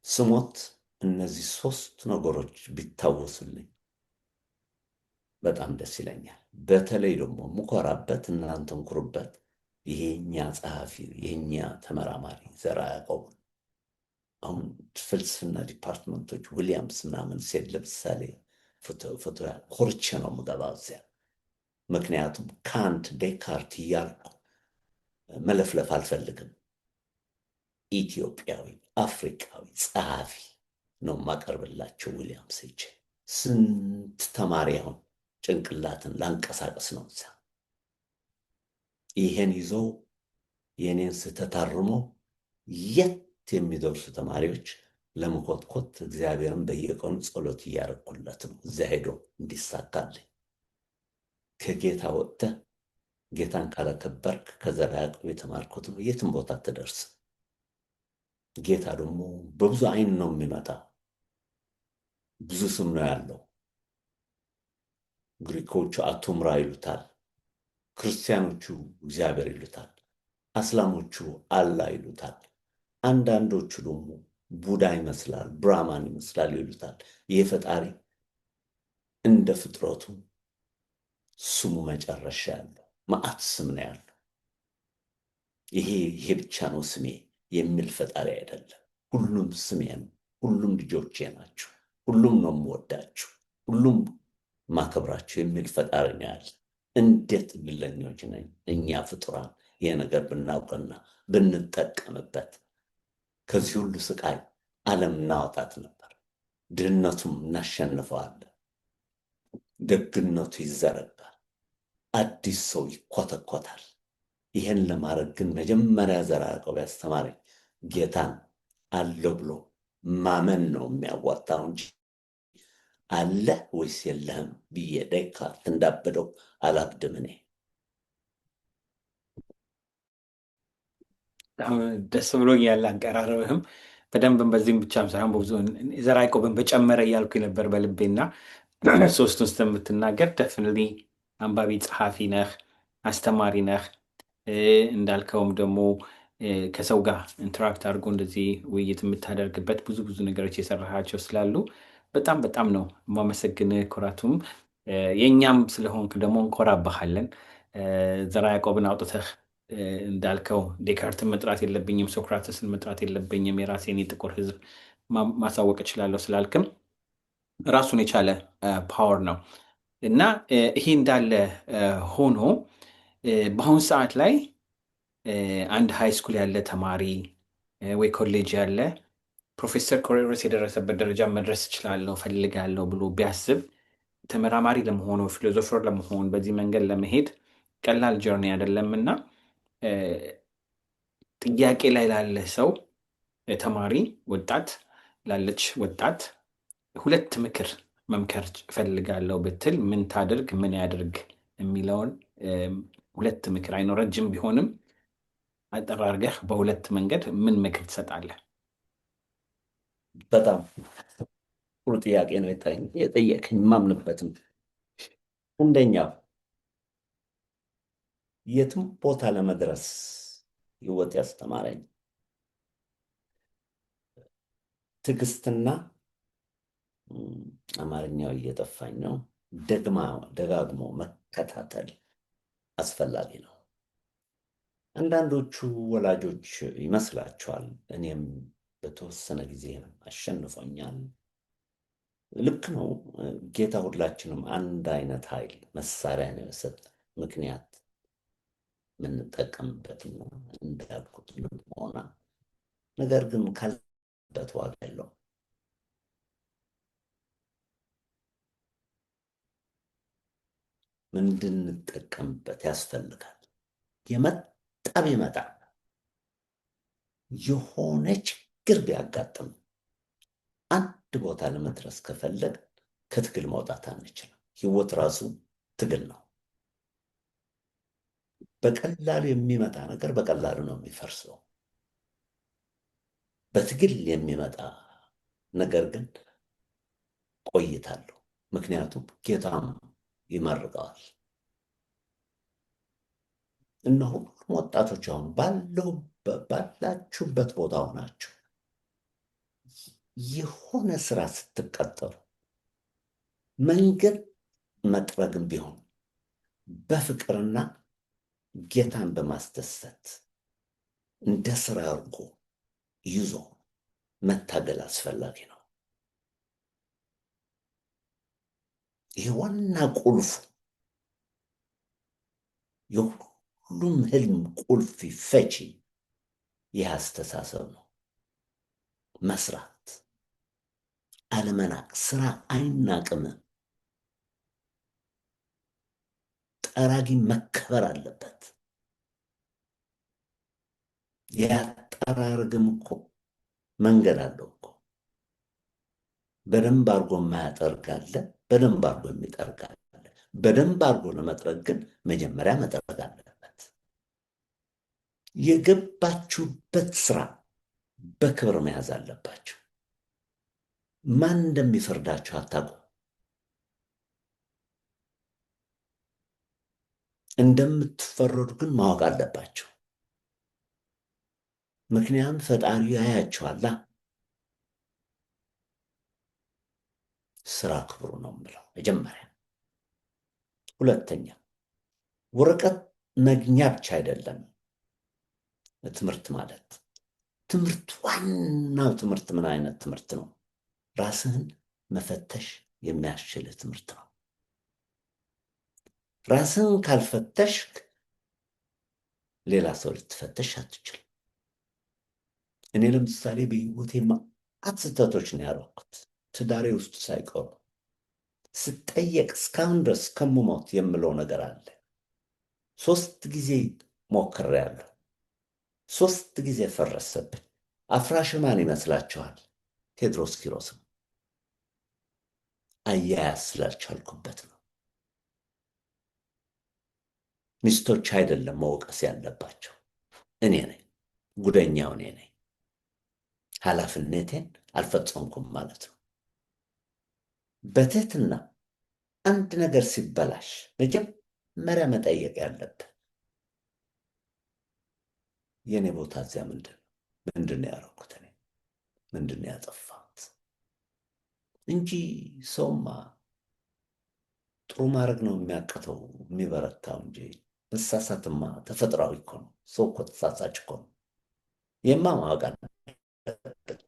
ስሞት እነዚህ 3 ነገሮች ቢታወሱልኝ በጣም ደስ ይለኛል። በተለይ ደግሞ ምኮራበት እናንተን ኩሩበት ይሄኛ ጸሐፊ ይሄኛ ተመራማሪ ዘርዓ ያዕቆብ አሁን ፍልስፍና ዲፓርትመንቶች ዊሊያምስ ምናምን ሴት ለምሳሌ ፎቶ ኮርቼ ነው የምገባው እዚያ። ምክንያቱም ካንት ዴካርት እያልኩ መለፍለፍ አልፈልግም። ኢትዮጵያዊ አፍሪካዊ ጸሐፊ ነው የማቀርብላቸው። ዊሊያምስ ሄጄ ስንት ተማሪ አሁን ጭንቅላትን ላንቀሳቀስ ነው እዚያ። ይሄን ይዘው የኔን ስህተት አርመው የት የሚደርሱ ተማሪዎች ለመኮትኮት እግዚአብሔርን በየቀኑ ጸሎት እያደረኩለት ነው እዚያ ሄዶ እንዲሳካልኝ። ከጌታ ወጥተህ ጌታን ካላከበርክ ከዘርዓ ያዕቆብ የተማርኩት ነው የትም ቦታ አትደርስም። ጌታ ደግሞ በብዙ አይን ነው የሚመጣ። ብዙ ስም ነው ያለው። ግሪኮቹ አቶምራ ይሉታል፣ ክርስቲያኖቹ እግዚአብሔር ይሉታል፣ አስላሞቹ አላህ ይሉታል፣ አንዳንዶቹ ደግሞ ቡዳ ይመስላል፣ ብራማን ይመስላል ይሉታል። ይሄ ፈጣሪ እንደ ፍጥረቱ ስሙ መጨረሻ ያለው መዓት ስም ነው ያለው። ይሄ ብቻ ነው ስሜ የሚል ፈጣሪ አይደለም። ሁሉም ስሜ ነው። ሁሉም ልጆቼ ናቸው። ሁሉም ነው የምወዳችሁ፣ ሁሉም ማከብራችሁ የሚል ፈጣሪ ነው ያለ። እንዴት ግለኞች ነኝ እኛ ፍጡራን! ይሄ ነገር ብናውቅና ብንጠቀምበት ከዚህ ሁሉ ስቃይ ዓለም እናወጣት ነበር። ድህነቱም እናሸንፈዋለን። ደግነቱ ይዘረጋል። አዲስ ሰው ይኮተኮታል። ይሄን ለማድረግ ግን መጀመሪያ ዘርዓ ያዕቆብ ያስተማረኝ ጌታን አለው ብሎ ማመን ነው የሚያዋጣው እንጂ አለ ወይስ የለህም ብዬ ዴካርት እንዳበደው አላብድም። እኔ ደስ ብሎኛል። አቀራረብህም በደንብም በዚህም ብቻም ሳይሆን በብዙ ዘርዓ ያዕቆብን በጨመረ እያልኩ ነበር በልቤና 3ቱን ስለምትናገር ደፍንሊ አንባቢ ጸሐፊ ነህ፣ አስተማሪ ነህ። እንዳልከውም ደግሞ ከሰው ጋር ኢንተራክት አድርጎ እንደዚህ ውይይት የምታደርግበት ብዙ ነገሮች የሰራሃቸው ስላሉ በጣም ነው የማመሰግንህ። ኩራቱም የእኛም ስለሆንክ ደግሞ እንኮራባሃለን። ዘርዓ ያዕቆብን አውጥተህ እንዳልከው ዴካርትን መጥራት የለብኝም፣ ሶክራተስን መጥራት የለብኝም፣ የራሴን የጥቁር ሕዝብ ማሳወቅ እችላለሁ ስላልክም ራሱን የቻለ ፓወር ነው እና ይሄ እንዳለ ሆኖ በአሁኑ ሰዓት ላይ አንድ ሃይ ስኩል ያለ ተማሪ ወይ ኮሌጅ ያለ ፕሮፌሰር ኮሬሮስ የደረሰበት ደረጃ መድረስ እችላለሁ ፈልጋለሁ ብሎ ቢያስብ ተመራማሪ ለመሆን ፊሎዞፈር ለመሆን በዚህ መንገድ ለመሄድ ቀላል ጀርኒ አይደለም እና ጥያቄ ላይ ላለ ሰው ተማሪ ወጣት ላለች ወጣት 2 ምክር መምከር እፈልጋለሁ ብትል ምን ታድርግ ምን ያድርግ የሚለውን 2 ምክር አይኖ ረጅም ቢሆንም አጠር አድርገህ በሁለት መንገድ ምን ምክር ትሰጣለህ? በጣም ጥሩ ጥያቄ ነው የጠየቀኝ። ማምንበትም አንደኛው የትም ቦታ ለመድረስ ህይወት ያስተማረኝ ትዕግስትና አማርኛው እየጠፋኝ ነው፣ ደጋግሞ መከታተል አስፈላጊ ነው። አንዳንዶቹ ወላጆች ይመስላቸዋል፣ እኔም በተወሰነ ጊዜ አሸንፎኛል። ልክ ነው። ጌታ ሁላችንም አንድ አይነት ኃይል መሳሪያ ነው የሰጠ፣ ምክንያት የምንጠቀምበት ነው እንዳልኩት ሆና፣ ነገር ግን ካልበት ዋጋ የለው። እንድንጠቀምበት ያስፈልጋል። የመጣ ቢመጣ የሆነ ችግር ቢያጋጥም አንድ ቦታ ለመድረስ ከፈለግ ከትግል መውጣት አንችልም። ህይወት ራሱ ትግል ነው። በቀላሉ የሚመጣ ነገር በቀላሉ ነው የሚፈርሰው። በትግል የሚመጣ ነገር ግን ቆይታለሁ፣ ምክንያቱም ጌታም ይመርቀዋል። እና ሁሉም ወጣቶች አሁን ባላችሁበት ቦታ ሆናችሁ የሆነ ስራ ስትቀጠሩ መንገድ መጥረግም ቢሆን በፍቅርና ጌታን በማስደሰት እንደ ስራ አድርጎ ይዞ መታገል አስፈላጊ ነው። ይህ ዋና ቁልፉ፣ የሁሉም ህልም ቁልፍ ፈቺ ይህ አስተሳሰብ ነው። መስራት፣ አለመናቅ። ስራ አይናቅም። ጠራጊ መከበር አለበት። ያጠራርግም እኮ መንገድ አለው እኮ። በደንብ አድርጎ የማያጠርግ አለ፣ በደንብ አድርጎ የሚጠርግ አለ። በደንብ አድርጎ ለመጥረግ ግን መጀመሪያ መጠረግ አለበት። የገባችሁበት ስራ በክብር መያዝ አለባችሁ። ማን እንደሚፈርዳችሁ አታውቁም። እንደምትፈረዱ ግን ማወቅ አለባችሁ። ምክንያቱም ፈጣሪ ያያችኋላ። ስራ ክብሩ ነው የምለው መጀመሪያ። ሁለተኛ፣ ወረቀት መግኛ ብቻ አይደለም ትምህርት ማለት። ትምህርት፣ ዋናው ትምህርት ምን አይነት ትምህርት ነው? ራስህን መፈተሽ የሚያስችልህ ትምህርት ነው። ራስህን ካልፈተሽክ ሌላ ሰው ልትፈተሽ አትችልም። እኔ ለምሳሌ በህይወቴ መዓት ስህተቶች ነው ያደረኩት፣ ትዳሬ ውስጥ ሳይቀሩ። ስጠየቅ እስካሁን ድረስ ከምሞት የምለው ነገር አለ። 3 ጊዜ ሞክሬያለሁ፣ 3 ጊዜ ፈረሰብኝ። አፍራሽ ማን ይመስላችኋል? ቴዎድሮስ ኪሮስም። አያያዝ ስላልቻልኩበት ነው። ሚስቶች አይደለም መውቀስ ያለባቸው፣ እኔ ነኝ። ጉደኛው እኔ ነኝ። ኃላፊነቴን አልፈጸምኩም ማለት ነው። በትህትና አንድ ነገር ሲበላሽ መጀመሪያ መጠየቅ ያለብህ የእኔ ቦታ እዚያ ምንድን ነው ያደረኩት? እኔ ምንድን ነው ያጠፋሁት? እንጂ ሰውማ ጥሩ ማድረግ ነው የሚያቅተው የሚበረታው እንጂ መሳሳትማ ተፈጥሯዊ እኮ ነው። ሰው እኮ ተሳሳች እኮ ነው። የማ ማወቅ አለበት።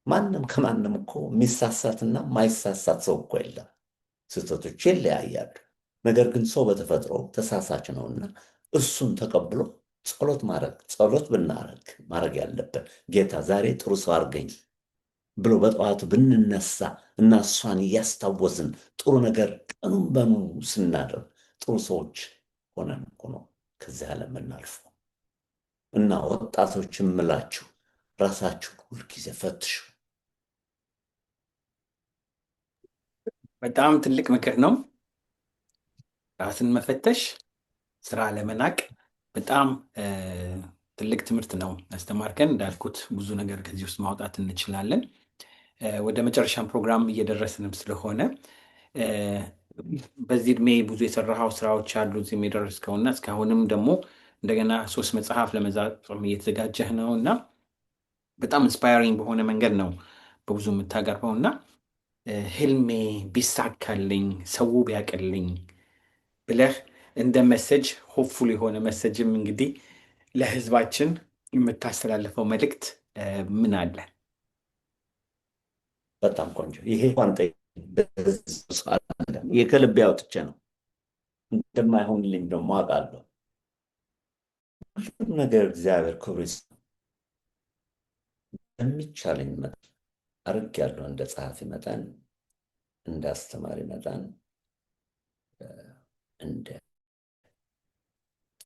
ማንም ከማንም እኮ የሚሳሳትና ማይሳሳት ሰው እኮ የለም። ስህተቶች ይለያያሉ። ነገር ግን ሰው በተፈጥሮ ተሳሳች ነውና እሱን ተቀብሎ ጸሎት ማድረግ ያለብን ጌታ ዛሬ ጥሩ ሰው አድርገኝ ብሎ በጠዋቱ ብንነሳ እና እሷን እያስታወስን ጥሩ ነገር ቀኑን በሙሉ ስናደርግ ጥሩ ሰዎች ሆነን እኮ ነው ከዚህ ዓለም የምናልፈው። እና ወጣቶች የምላችሁ ራሳችሁን ሁልጊዜ ፈትሹ። በጣም ትልቅ ምክር ነው። ራስን መፈተሽ፣ ስራ ለመናቅ፣ በጣም ትልቅ ትምህርት ነው ያስተማርከን። እንዳልኩት ብዙ ነገር ከዚህ ውስጥ ማውጣት እንችላለን። ወደ መጨረሻም ፕሮግራም እየደረስንም ስለሆነ እ፣ በዚህ እድሜ ብዙ የሰራሃው ስራዎች አሉ እዚህም የደረስከውና እስካሁንም ደግሞ እንደገና 3 መጽሐፍ ለመጻፍም እየተዘጋጀህ ነው እና በጣም ኢንስፓየሪንግ በሆነ መንገድ ነው በብዙ የምታቀርበው እና ህልሜ ቢሳካልኝ ሰው ቢያቅልኝ ብለህ እንደ መሰጅ ሆፕፉል የሆነ መሰጅም እንግዲህ ለህዝባችን የምታስተላልፈው መልእክት ምን አለ? በጣም ቆንጆ። ይሄ እንኳን ይሄ ከልቤ አውጥቼ ነው። እንደማይሆንልኝ ደግሞ አውቃለሁ። ሁሉም ነገር እግዚአብሔር ክብር ይስጥ። በሚቻለኝ መጠን አድርጌያለሁ። እንደ ጸሐፊ መጠን፣ እንደ አስተማሪ መጠን፣ እንደ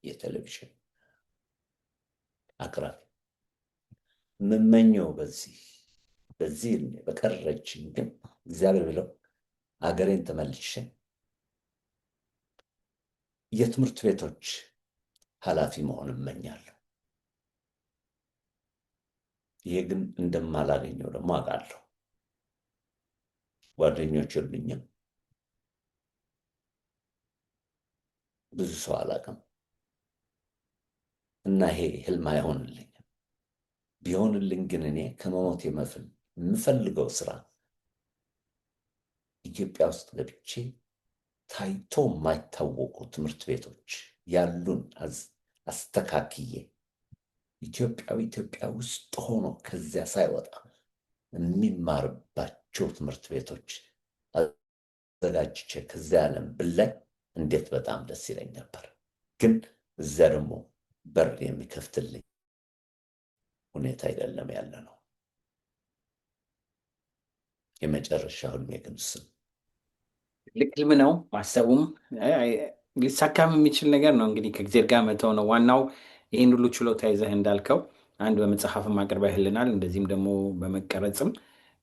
የቴሌቪዥን አቅራቢ የምመኘው በዚህ እድሜ በቀረችኝ ግን እግዚአብሔር ብለው አገሬን ተመልሼ የትምህርት ቤቶች ኃላፊ መሆን እመኛለሁ። ይሄ ግን እንደማላገኘው ደግሞ አውቃለሁ። ጓደኞች የሉኝም፣ ብዙ ሰው አላውቅም እና ይሄ ህልም አይሆንልኝም። ቢሆንልኝ ግን እኔ ከመሞት የምፈልገው ስራ ኢትዮጵያ ውስጥ ገብቼ ታይቶ የማይታወቁ ትምህርት ቤቶች ያሉን አስተካክዬ ኢትዮጵያ ውስጥ ሆኖ ከዚያ ሳይወጣ የሚማርባቸው ትምህርት ቤቶች አዘጋጅቼ ከዚያ ዓለም ብላይ እንዴት በጣም ደስ ይለኝ ነበር። ግን እዚያ ደግሞ በር የሚከፍትልኝ ሁኔታ አይደለም ያለ ነው። የመጨረሻ ህልሜ ግን ትልቅ ህልም ነው። ማሰቡም ሊሳካም የሚችል ነገር ነው። እንግዲህ ከእግዜር ጋር መተው ነው ዋናው። ይህን ሁሉ ችሎታ ይዘህ እንዳልከው አንድ በመጽሐፍም አቅርበህልናል፣ እንደዚህም ደግሞ በመቀረጽም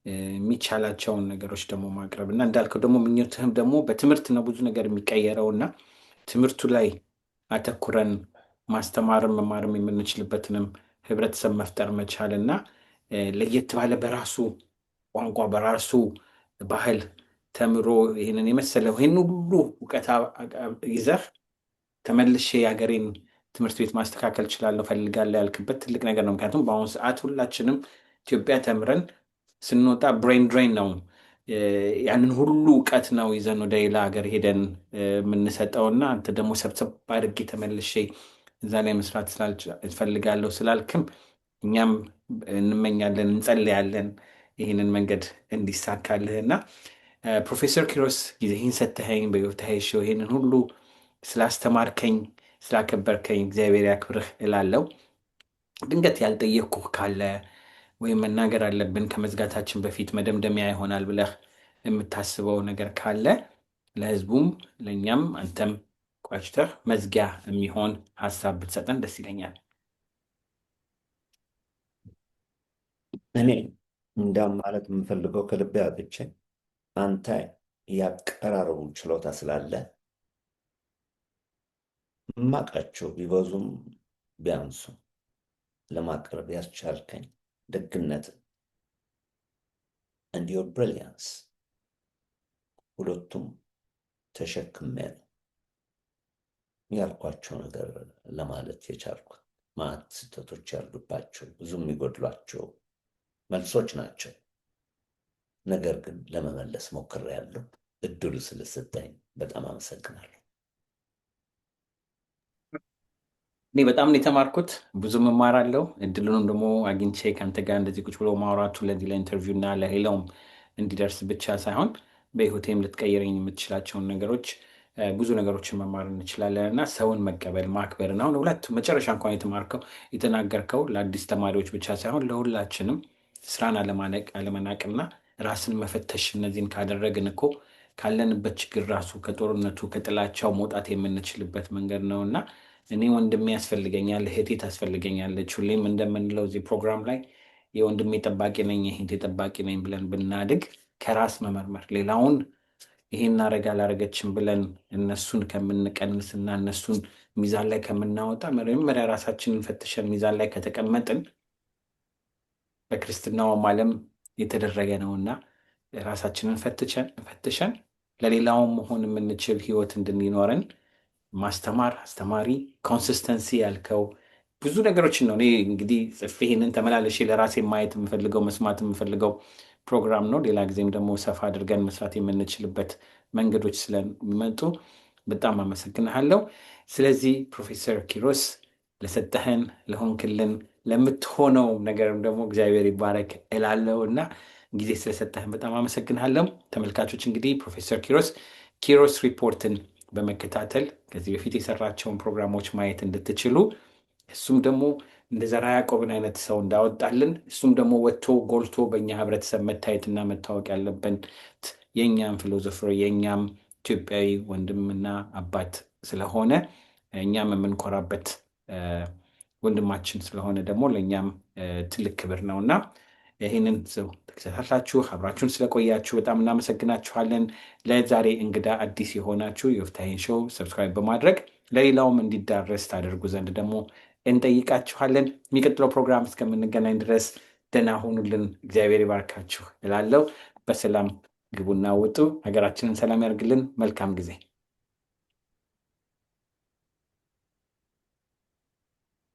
የሚቻላቸውን ነገሮች ደግሞ ማቅረብ እና እንዳልከው ደግሞ ምኞትህም ደግሞ በትምህርት ነው ብዙ ነገር የሚቀየረው እና ትምህርቱ ላይ አተኩረን ማስተማርም መማርም የምንችልበትንም ህብረተሰብ መፍጠር መቻል እና ለየት ባለ በራሱ ቋንቋ በራሱ ባህል ተምሮ ይህንን የመሰለው ይህን ሁሉ እውቀት ይዘህ ተመልሼ የሀገሬን ትምህርት ቤት ማስተካከል እችላለሁ ፈልጋለሁ ያልክበት ትልቅ ነገር ነው። ምክንያቱም በአሁኑ ሰዓት ሁላችንም ኢትዮጵያ ተምረን ስንወጣ ብሬን ድሬን ነው። ያንን ሁሉ እውቀት ነው ይዘን ወደ ሌላ ሀገር ሄደን የምንሰጠውና አንተ ደግሞ ሰብሰብ አድርጌ ተመልሼ እዛ ላይ መስራት እፈልጋለሁ ስላልክም እኛም እንመኛለን፣ እንጸልያለን ይህንን መንገድ እንዲሳካልህና ፕሮፌሰር ኪሮስ ጊዜህን ሰተኸኝ በሕይወትህ ይህንን ሁሉ ስላስተማርከኝ ስላከበርከኝ እግዚአብሔር ያክብርህ እላለሁ። ድንገት ያልጠየቅኩህ ካለ ወይም መናገር አለብን ከመዝጋታችን በፊት መደምደሚያ ይሆናል ብለህ የምታስበው ነገር ካለ ለህዝቡም ለእኛም አንተም ቋጭተህ መዝጊያ የሚሆን ሀሳብ ብትሰጠን ደስ ይለኛል። እኔ እንዳም ማለት የምፈልገው ከልቤ አጥቼ አንተ ያቀራረቡ ችሎታ ስላለ ማቃቸው ቢበዙም ቢያንሱ ለማቅረብ ያስቻልከኝ ደግነት and your brilliance ሁለቱም ተሸክሜ ነው ያልኳቸው ነገር ለማለት የቻልኩት። ማት ስህተቶች ያሉባቸው ብዙ የሚጎድሏቸው መልሶች ናቸው። ነገር ግን ለመመለስ ሞክሬያለሁ። እድሉ ስለሰጠኝ በጣም አመሰግናለሁ። እኔ በጣም ነው የተማርኩት፣ ብዙም እማራለሁ። እድሉንም ደግሞ አግኝቼ ከአንተ ጋር እንደዚህ ቁጭ ብሎ ማውራቱ ለዚህ ለኢንተርቪው እና ለሌላውም እንዲደርስ ብቻ ሳይሆን በሕይወቴም ልትቀይረኝ የምትችላቸውን ነገሮች ብዙ ነገሮችን መማር እንችላለን እና ሰውን መቀበል ማክበርን አሁን ሁለቱ መጨረሻ እንኳን የተናገርከው ለአዲስ ተማሪዎች ብቻ ሳይሆን ለሁላችንም ስራን አለመናቅና ራስን መፈተሽ እነዚህን ካደረግን እኮ ካለንበት ችግር ራሱ ከጦርነቱ ከጥላቻው መውጣት የምንችልበት መንገድ ነው እና እኔ ወንድሜ ያስፈልገኛል፣ እህቴ ታስፈልገኛለች። ሁሌም እንደምንለው እዚህ ፕሮግራም ላይ የወንድሜ ጠባቂ ነኝ የእህቴ ጠባቂ ነኝ ብለን ብናድግ ከራስ መመርመር ሌላውን ይሄን አረግ አላረገችም ብለን እነሱን ከምንቀንስና እነሱን ሚዛን ላይ ከምናወጣ መጀመሪያ ራሳችንን ፈትሸን ሚዛን ላይ ከተቀመጥን በክርስትናውም ዓለም የተደረገ ነውና ራሳችንን ፈትሸን ለሌላውም መሆን የምንችል ህይወት እንድንኖረን ማስተማር፣ አስተማሪ፣ ኮንሲስተንሲ ያልከው ብዙ ነገሮችን ነው። እኔ እንግዲህ ጽፌ ይህንን ተመላለሼ ለራሴ ማየት የምፈልገው መስማት የምፈልገው ፕሮግራም ነው። ሌላ ጊዜም ደግሞ ሰፋ አድርገን መስራት የምንችልበት መንገዶች ስለሚመጡ በጣም አመሰግንሃለሁ። ስለዚህ ፕሮፌሰር ኪሮስ ለሰጠህን ለሆንክልን ለምትሆነው ነገርም ደግሞ እግዚአብሔር ይባረክ እላለሁ እና ጊዜ ስለሰጠህን በጣም አመሰግንሃለሁ። ተመልካቾች እንግዲህ ፕሮፌሰር ኪሮስ ሪፖርትን በመከታተል ከዚህ በፊት የሰራቸውን ፕሮግራሞች ማየት እንድትችሉ እሱም ደግሞ እንደ ዘርዓ ያዕቆብን አይነት ሰው እንዳወጣልን እሱም ደግሞ ወጥቶ ጎልቶ በእኛ ህብረተሰብ መታየትና መታወቅ ያለበት የእኛም ፊሎዞፈር የእኛም ኢትዮጵያዊ ወንድምና አባት ስለሆነ እኛም የምንኮራበት ወንድማችን ስለሆነ ደግሞ ለእኛም ትልቅ ክብር ነውና ይህንን ሰው ተከታትላችሁ አብራችሁን ስለቆያችሁ በጣም እናመሰግናችኋለን። ለዛሬ እንግዳ አዲስ የሆናችሁ የዮፍታሔን ሾው ሰብስክራይብ በማድረግ ለሌላውም እንዲዳረስ ታደርጉ ዘንድ ደግሞ እንጠይቃችኋለን። የሚቀጥለው ፕሮግራም እስከምንገናኝ ድረስ ደህና ሁኑልን። እግዚአብሔር ይባርካችሁ እላለሁ። በሰላም ግቡና ውጡ። ሀገራችንን ሰላም ያርግልን። መልካም ጊዜ